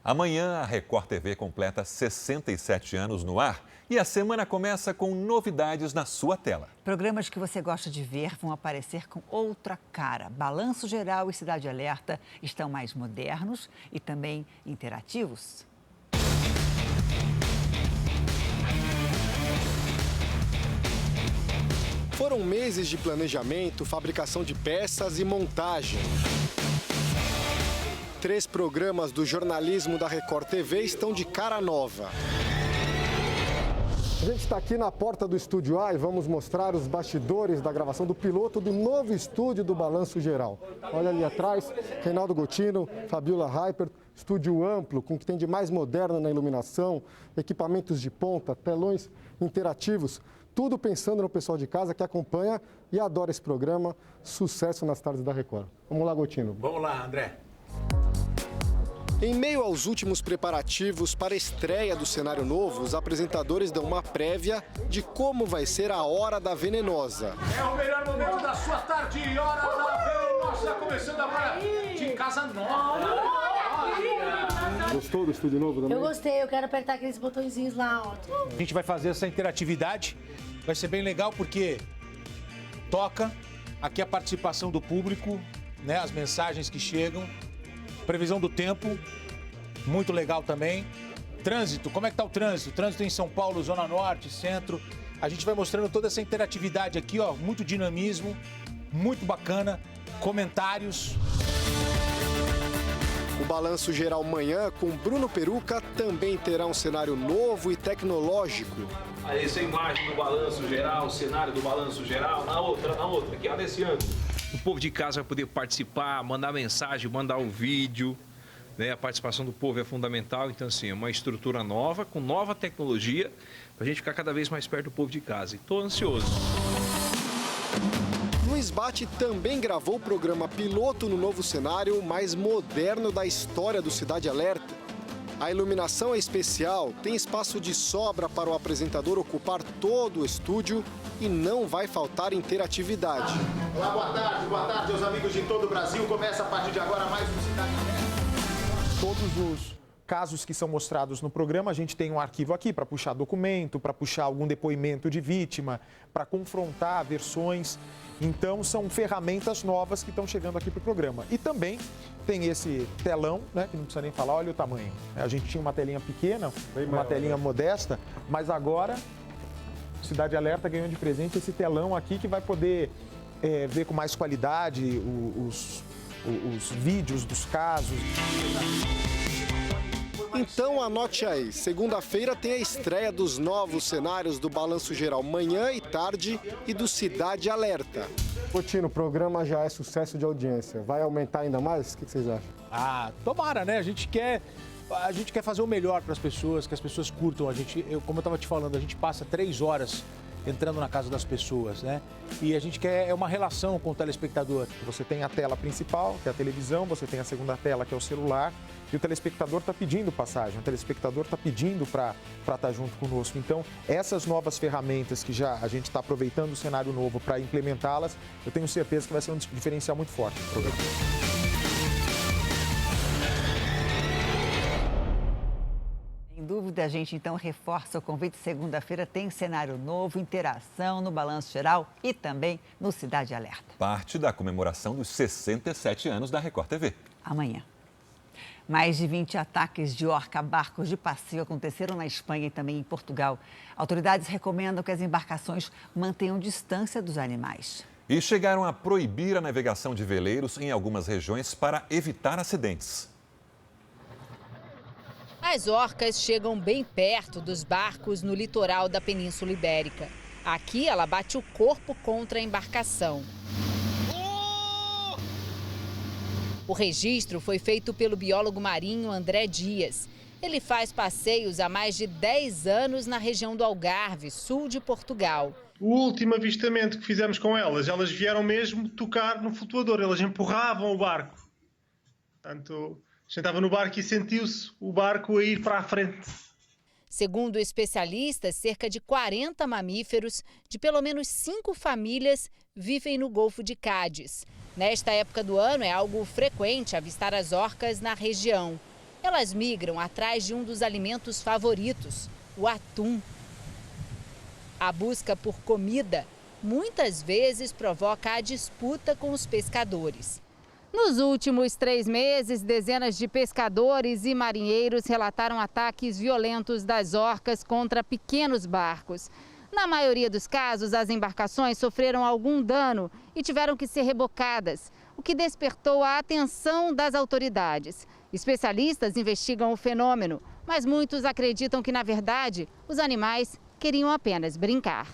Amanhã, a Record TV completa 67 anos no ar e a semana começa com novidades na sua tela. Programas que você gosta de ver vão aparecer com outra cara. Balanço Geral e Cidade Alerta estão mais modernos e também interativos. Foram meses de planejamento, fabricação de peças e montagem. 3 programas do jornalismo da Record TV estão de cara nova. A gente está aqui na porta do Estúdio A e vamos mostrar os bastidores da gravação do piloto do novo estúdio do Balanço Geral. Olha ali atrás, Reinaldo Gotino, Fabiola Hyper, estúdio amplo, com o que tem de mais moderno na iluminação, equipamentos de ponta, telões interativos, tudo pensando no pessoal de casa que acompanha e adora esse programa. Sucesso nas tardes da Record. Vamos lá, Gotino. Vamos lá, André. Em meio aos últimos preparativos para a estreia do cenário novo, os apresentadores dão uma prévia de como vai ser a Hora da Venenosa. É o melhor momento da sua tarde, Hora da Venenosa, começando agora de casa nova. Gostou do estúdio novo também? Eu gostei, eu quero apertar aqueles botõezinhos lá, ó. A gente vai fazer essa interatividade, vai ser bem legal porque toca aqui a participação do público, né, as mensagens que chegam. Previsão do tempo, muito legal também. Trânsito, como é que tá o trânsito? Trânsito em São Paulo, Zona Norte, Centro. A gente vai mostrando toda essa interatividade aqui, ó, muito dinamismo, muito bacana. Comentários. O Balanço Geral amanhã, com Bruno Peruca, também terá um cenário novo e tecnológico. Aí, essa imagem do Balanço Geral, o cenário do Balanço Geral, na outra, aqui, ó, desse ângulo. O povo de casa vai poder participar, mandar mensagem, mandar o vídeo, né? A participação do povo é fundamental, então assim, é uma estrutura nova, com nova tecnologia, para a gente ficar cada vez mais perto do povo de casa. E estou ansioso. Luiz Bate também gravou o programa piloto no novo cenário mais moderno da história do Cidade Alerta. A iluminação é especial, tem espaço de sobra para o apresentador ocupar todo o estúdio e não vai faltar interatividade. Olá, boa tarde aos amigos de todo o Brasil. Começa a partir de agora mais um Cidade Alerta. Todos os casos que são mostrados no programa, a gente tem um arquivo aqui para puxar documento, para puxar algum depoimento de vítima, para confrontar versões. Então, são ferramentas novas que estão chegando aqui para o programa. E também tem esse telão, né, que não precisa nem falar, olha o tamanho. A gente tinha uma telinha pequena, uma telinha modesta, mas agora, Cidade Alerta ganhou de presente esse telão aqui que vai poder ver com mais qualidade os vídeos dos casos. Então anote aí, segunda-feira tem a estreia dos novos cenários do Balanço Geral manhã e tarde e do Cidade Alerta. Gotino, o programa já é sucesso de audiência. Vai aumentar ainda mais? O que vocês acham? Ah, tomara, né? A gente quer fazer o melhor para as pessoas, que as pessoas curtam. Como eu estava te falando, a gente passa 3 horas entrando na casa das pessoas, né? E a gente quer uma relação com o telespectador. Você tem a tela principal, que é a televisão, você tem a segunda tela, que é o celular, e o telespectador está pedindo passagem, o telespectador está pedindo para estar junto conosco. Então, essas novas ferramentas que já a gente está aproveitando o cenário novo para implementá-las, eu tenho certeza que vai ser um diferencial muito forte no programa. Sem dúvida, a gente então reforça o convite. Segunda-feira tem cenário novo, interação no Balanço Geral e também no Cidade Alerta. Parte da comemoração dos 67 anos da Record TV. Amanhã. Mais de 20 ataques de orca a barcos de passeio aconteceram na Espanha e também em Portugal. Autoridades recomendam que as embarcações mantenham distância dos animais. E chegaram a proibir a navegação de veleiros em algumas regiões para evitar acidentes. As orcas chegam bem perto dos barcos no litoral da Península Ibérica. Aqui ela bate o corpo contra a embarcação. O registro foi feito pelo biólogo marinho André Dias. Ele faz passeios há mais de 10 anos na região do Algarve, sul de Portugal. O último avistamento que fizemos com elas vieram mesmo tocar no flutuador, elas empurravam o barco. Portanto, a gente estava no barco e sentiu-se o barco a ir para a frente. Segundo especialistas, cerca de 40 mamíferos de pelo menos 5 famílias vivem no Golfo de Cádiz. Nesta época do ano é algo frequente avistar as orcas na região. Elas migram atrás de um dos alimentos favoritos, o atum. A busca por comida muitas vezes provoca a disputa com os pescadores. Nos últimos 3 meses, dezenas de pescadores e marinheiros relataram ataques violentos das orcas contra pequenos barcos. Na maioria dos casos, as embarcações sofreram algum dano e tiveram que ser rebocadas, o que despertou a atenção das autoridades. Especialistas investigam o fenômeno, mas muitos acreditam que, na verdade, os animais queriam apenas brincar.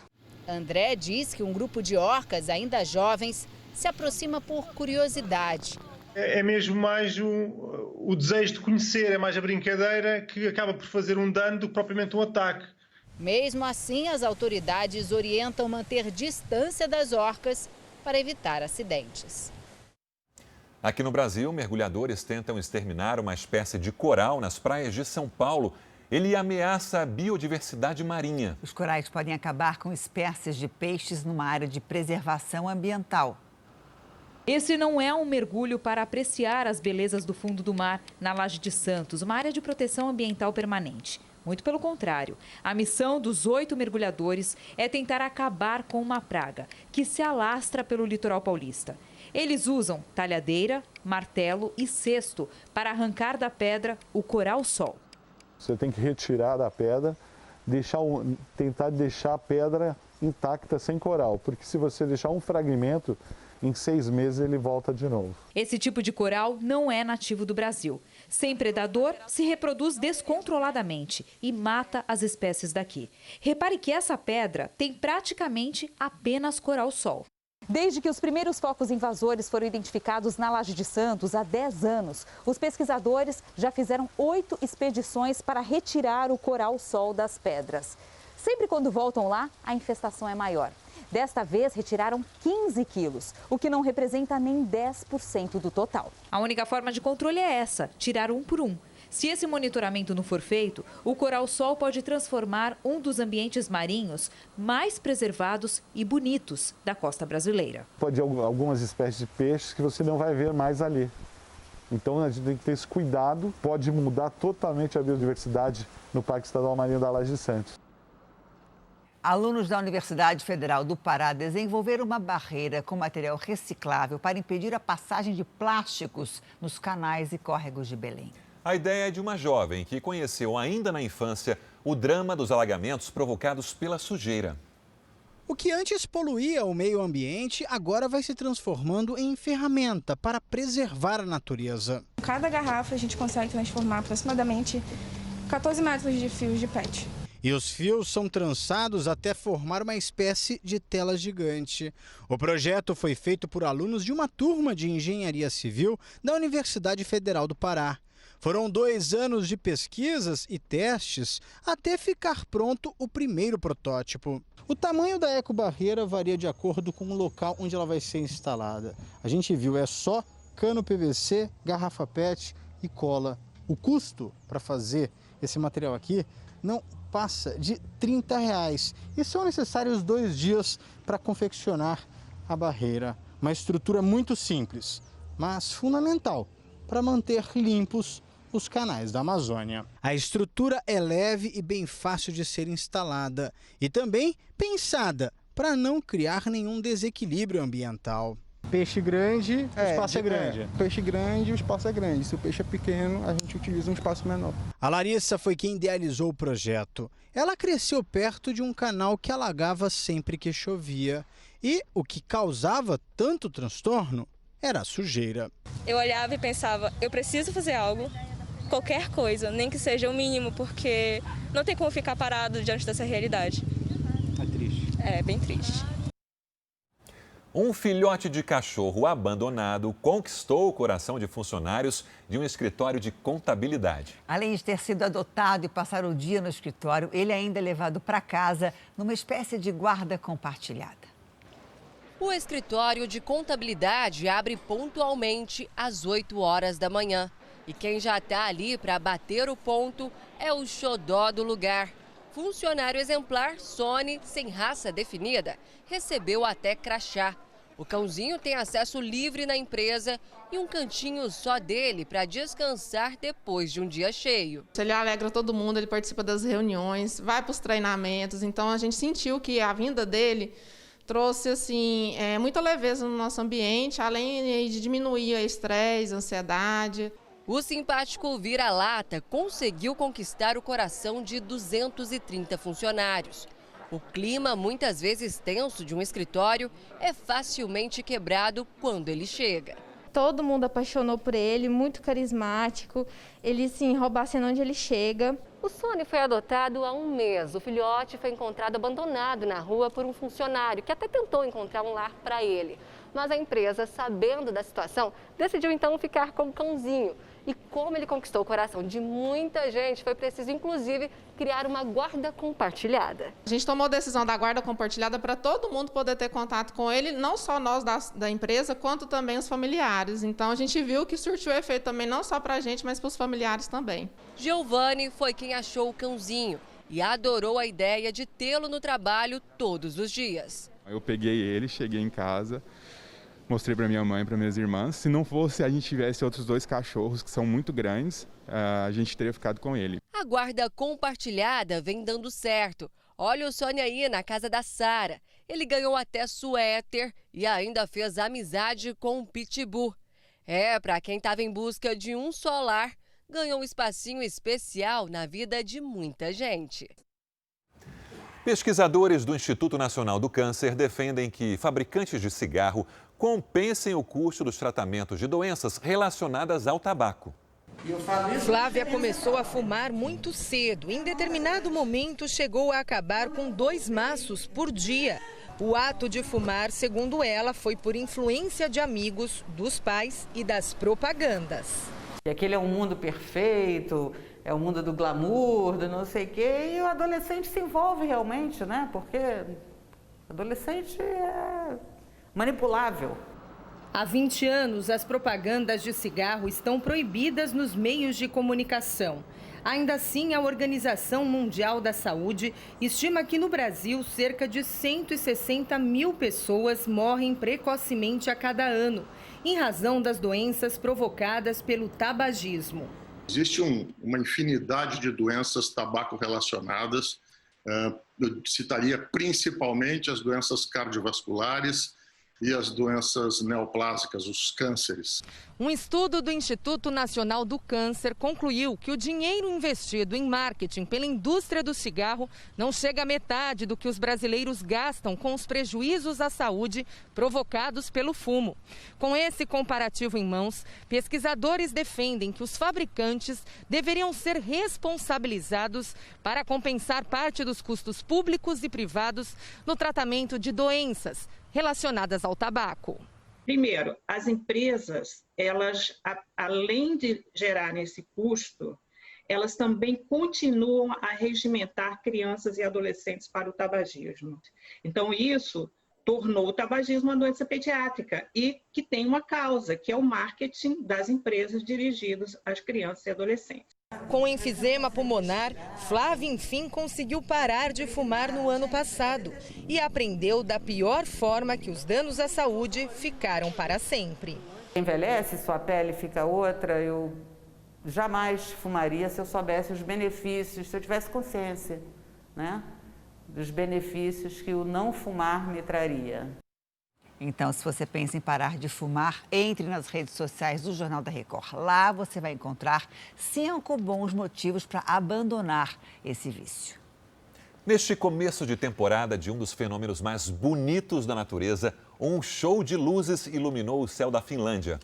André diz que um grupo de orcas ainda jovens se aproxima por curiosidade. É mesmo mais o desejo de conhecer, é mais a brincadeira que acaba por fazer um dano do que propriamente um ataque. Mesmo assim, as autoridades orientam manter distância das orcas para evitar acidentes. Aqui no Brasil, mergulhadores tentam exterminar uma espécie de coral nas praias de São Paulo. Ele ameaça a biodiversidade marinha. Os corais podem acabar com espécies de peixes numa área de preservação ambiental. Esse não é um mergulho para apreciar as belezas do fundo do mar na Laje de Santos, uma área de proteção ambiental permanente. Muito pelo contrário, a missão dos 8 mergulhadores é tentar acabar com uma praga que se alastra pelo litoral paulista. Eles usam talhadeira, martelo e cesto para arrancar da pedra o coral-sol. Você tem que retirar da pedra, tentar deixar a pedra intacta, sem coral, porque se você deixar um fragmento, em 6 meses ele volta de novo. Esse tipo de coral não é nativo do Brasil. Sem predador, se reproduz descontroladamente e mata as espécies daqui. Repare que essa pedra tem praticamente apenas coral-sol. Desde que os primeiros focos invasores foram identificados na Laje de Santos há 10 anos, os pesquisadores já fizeram 8 expedições para retirar o coral-sol das pedras. Sempre quando voltam lá, a infestação é maior. Desta vez, retiraram 15 quilos, o que não representa nem 10% do total. A única forma de controle é essa, tirar um por um. Se esse monitoramento não for feito, o coral-sol pode transformar um dos ambientes marinhos mais preservados e bonitos da costa brasileira. Pode haver algumas espécies de peixes que você não vai ver mais ali. Então a gente tem que ter esse cuidado, pode mudar totalmente a biodiversidade no Parque Estadual Marinho da Laje de Santos. Alunos da Universidade Federal do Pará desenvolveram uma barreira com material reciclável para impedir a passagem de plásticos nos canais e córregos de Belém. A ideia é de uma jovem que conheceu ainda na infância o drama dos alagamentos provocados pela sujeira. O que antes poluía o meio ambiente, agora vai se transformando em ferramenta para preservar a natureza. Cada garrafa a gente consegue transformar aproximadamente 14 metros de fios de PET. E os fios são trançados até formar uma espécie de tela gigante. O projeto foi feito por alunos de uma turma de engenharia civil da Universidade Federal do Pará. Foram 2 anos de pesquisas e testes até ficar pronto o primeiro protótipo. O tamanho da ecobarreira varia de acordo com o local onde ela vai ser instalada. A gente viu, é só cano PVC, garrafa PET e cola. O custo para fazer esse material aqui não passa de R$30 e são necessários 2 dias para confeccionar a barreira. Uma estrutura muito simples, mas fundamental para manter limpos os canais da Amazônia. A estrutura é leve e bem fácil de ser instalada e também pensada para não criar nenhum desequilíbrio ambiental. Peixe grande, o espaço é grande. Peixe grande, o espaço é grande. Se o peixe é pequeno, a gente utiliza um espaço menor. A Larissa foi quem idealizou o projeto. Ela cresceu perto de um canal que alagava sempre que chovia. E o que causava tanto transtorno era a sujeira. Eu olhava e pensava, eu preciso fazer algo, qualquer coisa, nem que seja o mínimo, porque não tem como ficar parado diante dessa realidade. É triste. É, bem triste. Um filhote de cachorro abandonado conquistou o coração de funcionários de um escritório de contabilidade. Além de ter sido adotado e passar o dia no escritório, ele ainda é levado para casa numa espécie de guarda compartilhada. O escritório de contabilidade abre pontualmente às 8 horas da manhã. E quem já está ali para bater o ponto é o xodó do lugar. Funcionário exemplar, Sony, sem raça definida, recebeu até crachá. O cãozinho tem acesso livre na empresa e um cantinho só dele para descansar depois de um dia cheio. Ele alegra todo mundo, ele participa das reuniões, vai para os treinamentos. Então a gente sentiu que a vinda dele trouxe assim, muita leveza no nosso ambiente, além de diminuir o estresse, a ansiedade. O simpático vira-lata conseguiu conquistar o coração de 230 funcionários. O clima, muitas vezes tenso de um escritório, é facilmente quebrado quando ele chega. Todo mundo apaixonou por ele, muito carismático, ele sim, rouba a cena onde ele chega. O Sony foi adotado há um mês. O filhote foi encontrado abandonado na rua por um funcionário que até tentou encontrar um lar para ele. Mas a empresa, sabendo da situação, decidiu então ficar com o cãozinho. E como ele conquistou o coração de muita gente, foi preciso, inclusive, criar uma guarda compartilhada. A gente tomou a decisão da guarda compartilhada para todo mundo poder ter contato com ele, não só nós da empresa, quanto também os familiares. Então, a gente viu que surtiu efeito também, não só para a gente, mas para os familiares também. Giovanni foi quem achou o cãozinho e adorou a ideia de tê-lo no trabalho todos os dias. Eu peguei ele, cheguei em casa, mostrei para minha mãe e para minhas irmãs. Se não fosse a gente tivesse outros 2 cachorros que são muito grandes, a gente teria ficado com ele. A guarda compartilhada vem dando certo. Olha o Sony aí na casa da Sara. Ele ganhou até suéter e ainda fez amizade com um pitbull. Para quem estava em busca de um só lar, ganhou um espacinho especial na vida de muita gente. Pesquisadores do Instituto Nacional do Câncer defendem que fabricantes de cigarro compensem o custo dos tratamentos de doenças relacionadas ao tabaco. Flávia começou a fumar muito cedo. Em determinado momento, chegou a acabar com 2 maços por dia. O ato de fumar, segundo ela, foi por influência de amigos, dos pais e das propagandas. E aquele é um mundo perfeito, é o mundo do glamour, do não sei o quê, e o adolescente se envolve realmente, né? Porque adolescente é manipulável. Há 20 anos, as propagandas de cigarro estão proibidas nos meios de comunicação. Ainda assim, a Organização Mundial da Saúde estima que no Brasil, cerca de 160 mil pessoas morrem precocemente a cada ano, em razão das doenças provocadas pelo tabagismo. Existe uma infinidade de doenças tabaco-relacionadas. Eu citaria principalmente as doenças cardiovasculares e as doenças neoplásicas, os cânceres. Um estudo do Instituto Nacional do Câncer concluiu que o dinheiro investido em marketing pela indústria do cigarro não chega à metade do que os brasileiros gastam com os prejuízos à saúde provocados pelo fumo. Com esse comparativo em mãos, pesquisadores defendem que os fabricantes deveriam ser responsabilizados para compensar parte dos custos públicos e privados no tratamento de doenças relacionadas ao tabaco. Primeiro, as empresas, elas, além de gerarem esse custo, elas também continuam a regimentar crianças e adolescentes para o tabagismo. Então, isso tornou o tabagismo uma doença pediátrica e que tem uma causa, que é o marketing das empresas dirigidos às crianças e adolescentes. Com enfisema pulmonar, Flávia, enfim, conseguiu parar de fumar no ano passado e aprendeu da pior forma que os danos à saúde ficaram para sempre. Envelhece, sua pele fica outra. Eu jamais fumaria se eu soubesse os benefícios, se eu tivesse consciência, né, dos benefícios que o não fumar me traria. Então, se você pensa em parar de fumar, entre nas redes sociais do Jornal da Record. Lá você vai encontrar 5 bons motivos para abandonar esse vício. Neste começo de temporada de um dos fenômenos mais bonitos da natureza, um show de luzes iluminou o céu da Finlândia.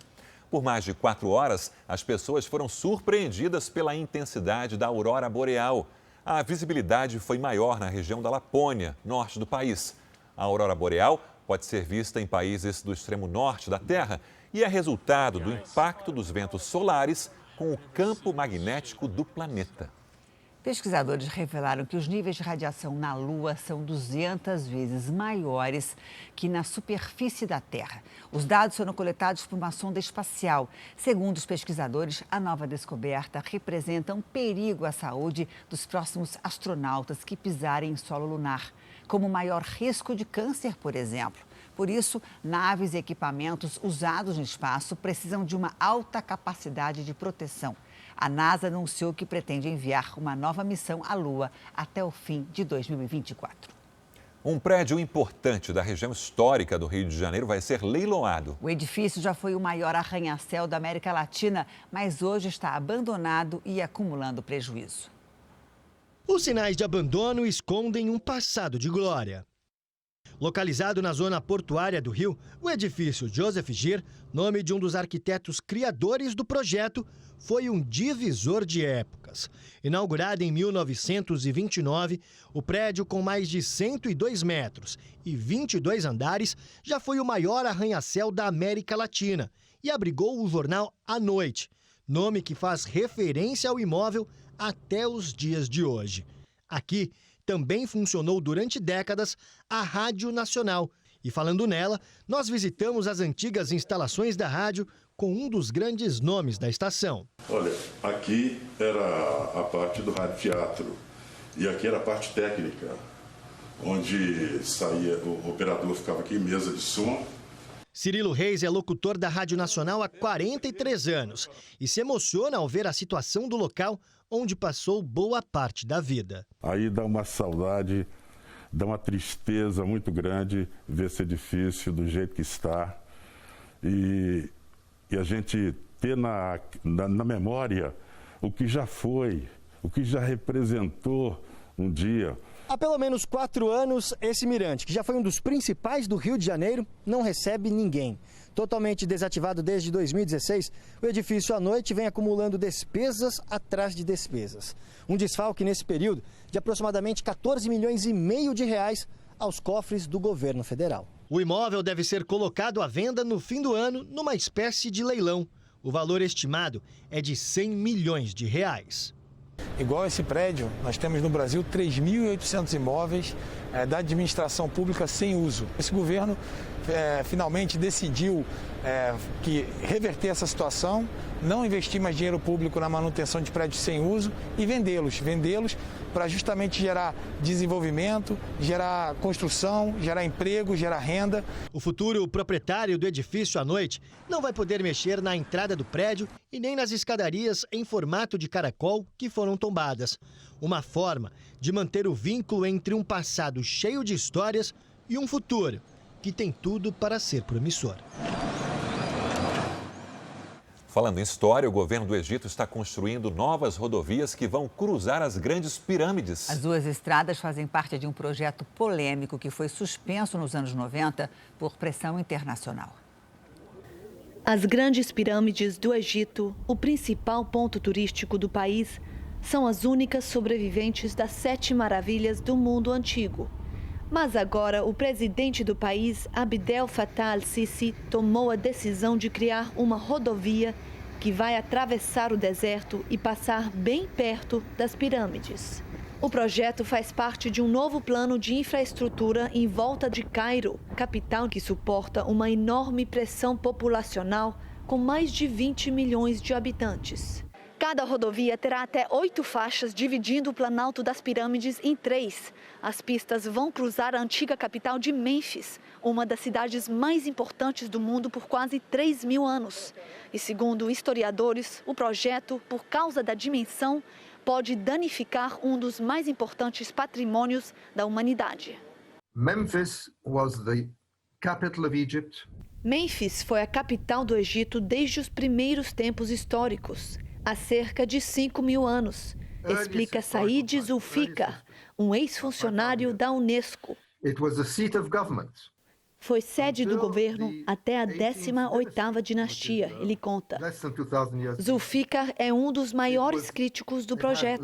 Por mais de 4 horas, as pessoas foram surpreendidas pela intensidade da aurora boreal. A visibilidade foi maior na região da Lapônia, norte do país. A aurora boreal pode ser vista em países do extremo norte da Terra e é resultado do impacto dos ventos solares com o campo magnético do planeta. Pesquisadores revelaram que os níveis de radiação na Lua são 200 vezes maiores que na superfície da Terra. Os dados foram coletados por uma sonda espacial. Segundo os pesquisadores, a nova descoberta representa um perigo à saúde dos próximos astronautas que pisarem em solo lunar, como maior risco de câncer, por exemplo. Por isso, naves e equipamentos usados no espaço precisam de uma alta capacidade de proteção. A NASA anunciou que pretende enviar uma nova missão à Lua até o fim de 2024. Um prédio importante da região histórica do Rio de Janeiro vai ser leiloado. O edifício já foi o maior arranha-céu da América Latina, mas hoje está abandonado e acumulando prejuízo. Os sinais de abandono escondem um passado de glória. Localizado na zona portuária do Rio, o edifício Joseph Gir, nome de um dos arquitetos criadores do projeto, foi um divisor de épocas. Inaugurado em 1929, o prédio com mais de 102 metros e 22 andares já foi o maior arranha-céu da América Latina e abrigou o jornal A Noite, nome que faz referência ao imóvel até os dias de hoje. Aqui também funcionou durante décadas a Rádio Nacional. E falando nela, nós visitamos as antigas instalações da rádio com um dos grandes nomes da estação. Olha, aqui era a parte do rádio teatro e aqui era a parte técnica, onde saía, o operador ficava aqui em mesa de som. Cirilo Reis é locutor da Rádio Nacional há 43 anos e se emociona ao ver a situação do local onde passou boa parte da vida. Aí dá uma saudade, dá uma tristeza muito grande ver esse edifício do jeito que está e a gente ter na memória o que já foi, o que já representou um dia. Há pelo menos 4 anos, esse mirante, que já foi um dos principais do Rio de Janeiro, não recebe ninguém. Totalmente desativado desde 2016, o edifício à noite vem acumulando despesas atrás de despesas. Um desfalque nesse período de aproximadamente 14 milhões e meio de reais aos cofres do governo federal. O imóvel deve ser colocado à venda no fim do ano numa espécie de leilão. O valor estimado é de 100 milhões de reais. Igual esse prédio, nós temos no Brasil 3.800 imóveis da administração pública sem uso. Esse governo finalmente decidiu reverter essa situação, não investir mais dinheiro público na manutenção de prédios sem uso e vendê-los para justamente gerar desenvolvimento, gerar construção, gerar emprego, gerar renda. O futuro proprietário do edifício à noite não vai poder mexer na entrada do prédio e nem nas escadarias em formato de caracol que foram tombadas. Uma forma de manter o vínculo entre um passado cheio de histórias e um futuro que tem tudo para ser promissor. Falando em história, o governo do Egito está construindo novas rodovias que vão cruzar as grandes pirâmides. As 2 estradas fazem parte de um projeto polêmico que foi suspenso nos anos 90 por pressão internacional. As grandes pirâmides do Egito, o principal ponto turístico do país, são as únicas sobreviventes das 7 maravilhas do mundo antigo. Mas agora o presidente do país, Abdel Fattah al-Sisi, tomou a decisão de criar uma rodovia que vai atravessar o deserto e passar bem perto das pirâmides. O projeto faz parte de um novo plano de infraestrutura em volta de Cairo, capital que suporta uma enorme pressão populacional com mais de 20 milhões de habitantes. Cada rodovia terá até 8 faixas, dividindo o Planalto das Pirâmides em 3. As pistas vão cruzar a antiga capital de Mênfis, uma das cidades mais importantes do mundo por quase 3.000 anos. E segundo historiadores, o projeto, por causa da dimensão, pode danificar um dos mais importantes patrimônios da humanidade. Memphis was the capital of Egypt. Mênfis foi a capital do Egito desde os primeiros tempos históricos, há cerca de 5.000 anos, explica Said Zulfikar, um ex-funcionário da Unesco. It was the seat of government. Foi sede do governo até a 18ª dinastia, ele conta. Zulfikar é um dos maiores críticos do projeto.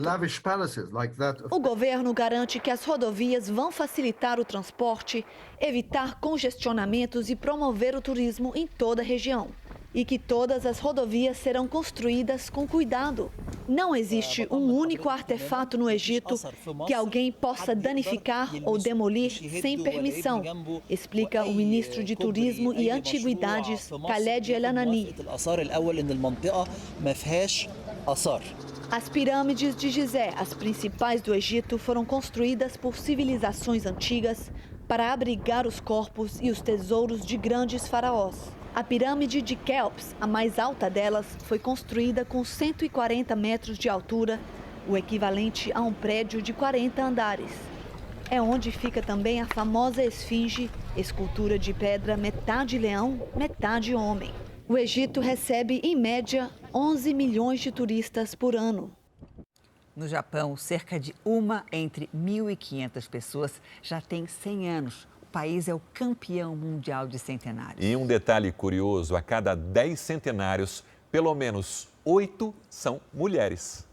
O governo garante que as rodovias vão facilitar o transporte, evitar congestionamentos e promover o turismo em toda a região. E que todas as rodovias serão construídas com cuidado. Não existe um único artefato no Egito que alguém possa danificar ou demolir sem permissão, explica o ministro de Turismo e Antiguidades, Khaled El-Anani. As pirâmides de Gizé, as principais do Egito, foram construídas por civilizações antigas para abrigar os corpos e os tesouros de grandes faraós. A pirâmide de Kéops, a mais alta delas, foi construída com 140 metros de altura, o equivalente a um prédio de 40 andares. É onde fica também a famosa esfinge, escultura de pedra metade leão, metade homem. O Egito recebe, em média, 11 milhões de turistas por ano. No Japão, cerca de uma entre 1.500 pessoas já tem 100 anos. O país é o campeão mundial de centenários. E um detalhe curioso, a cada 10 centenários, pelo menos 8 são mulheres.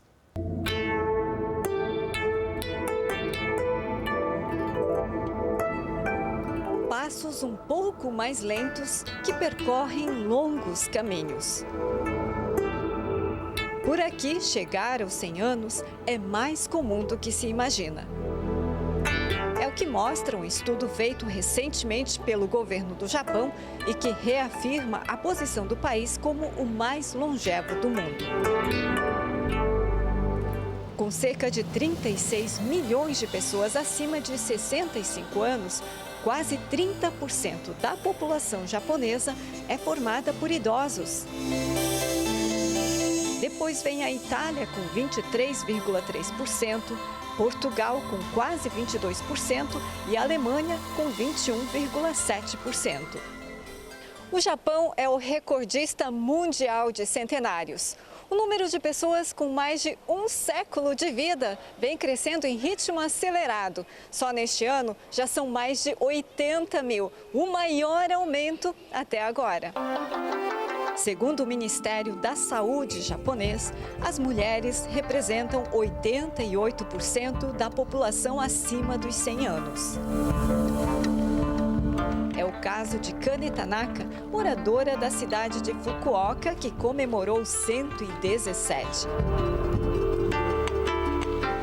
Passos um pouco mais lentos que percorrem longos caminhos. Por aqui, chegar aos 100 anos é mais comum do que se imagina. É o que mostra um estudo feito recentemente pelo governo do Japão e que reafirma a posição do país como o mais longevo do mundo. Com cerca de 36 milhões de pessoas acima de 65 anos, quase 30% da população japonesa é formada por idosos. Depois vem a Itália com 23,3%, Portugal com quase 22% e a Alemanha com 21,7%. O Japão é o recordista mundial de centenários. O número de pessoas com mais de um século de vida vem crescendo em ritmo acelerado. Só neste ano já são mais de 80 mil, o maior aumento até agora. Segundo o Ministério da Saúde japonês, as mulheres representam 88% da população acima dos 100 anos. É o caso de Kane Tanaka, moradora da cidade de Fukuoka, que comemorou 117.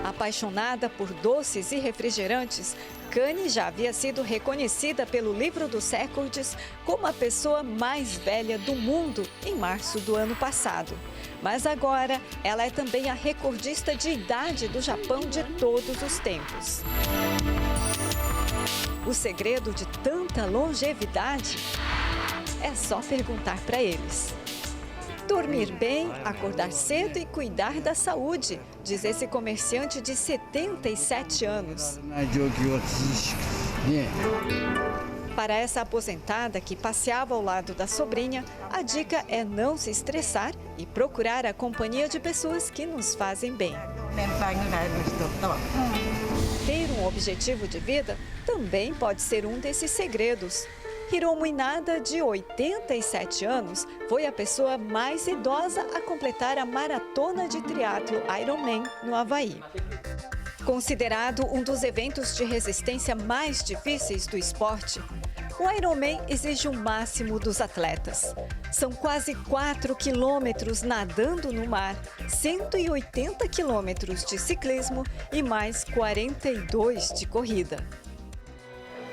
Apaixonada por doces e refrigerantes, Kane já havia sido reconhecida pelo Livro dos Recordes como a pessoa mais velha do mundo em março do ano passado. Mas agora, ela é também a recordista de idade do Japão de todos os tempos. O segredo de tanta longevidade é só perguntar para eles. Dormir bem, acordar cedo e cuidar da saúde, diz esse comerciante de 77 anos. Para essa aposentada que passeava ao lado da sobrinha, a dica é não se estressar e procurar a companhia de pessoas que nos fazem bem. Ter um objetivo de vida também pode ser um desses segredos. Hiromu Inada, de 87 anos, foi a pessoa mais idosa a completar a maratona de triatlo Ironman no Havaí. Considerado um dos eventos de resistência mais difíceis do esporte, o Ironman exige o máximo dos atletas. São quase 4 quilômetros nadando no mar, 180 quilômetros de ciclismo e mais 42 de corrida.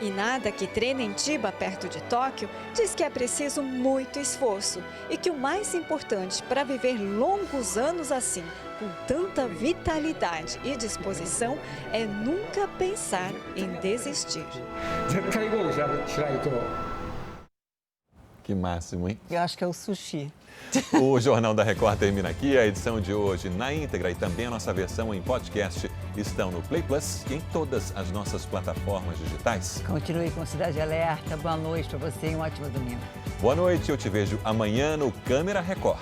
Inada, que treina em Chiba, perto de Tóquio, diz que é preciso muito esforço e que o mais importante para viver longos anos assim, com tanta vitalidade e disposição, é nunca pensar em desistir. Que máximo, hein? Eu acho que é o sushi. O Jornal da Record termina aqui. A edição de hoje na íntegra e também a nossa versão em podcast estão no Play Plus e em todas as nossas plataformas digitais. Continue com Cidade Alerta. Boa noite para você e um ótimo domingo. Boa noite, eu te vejo amanhã no Câmera Record.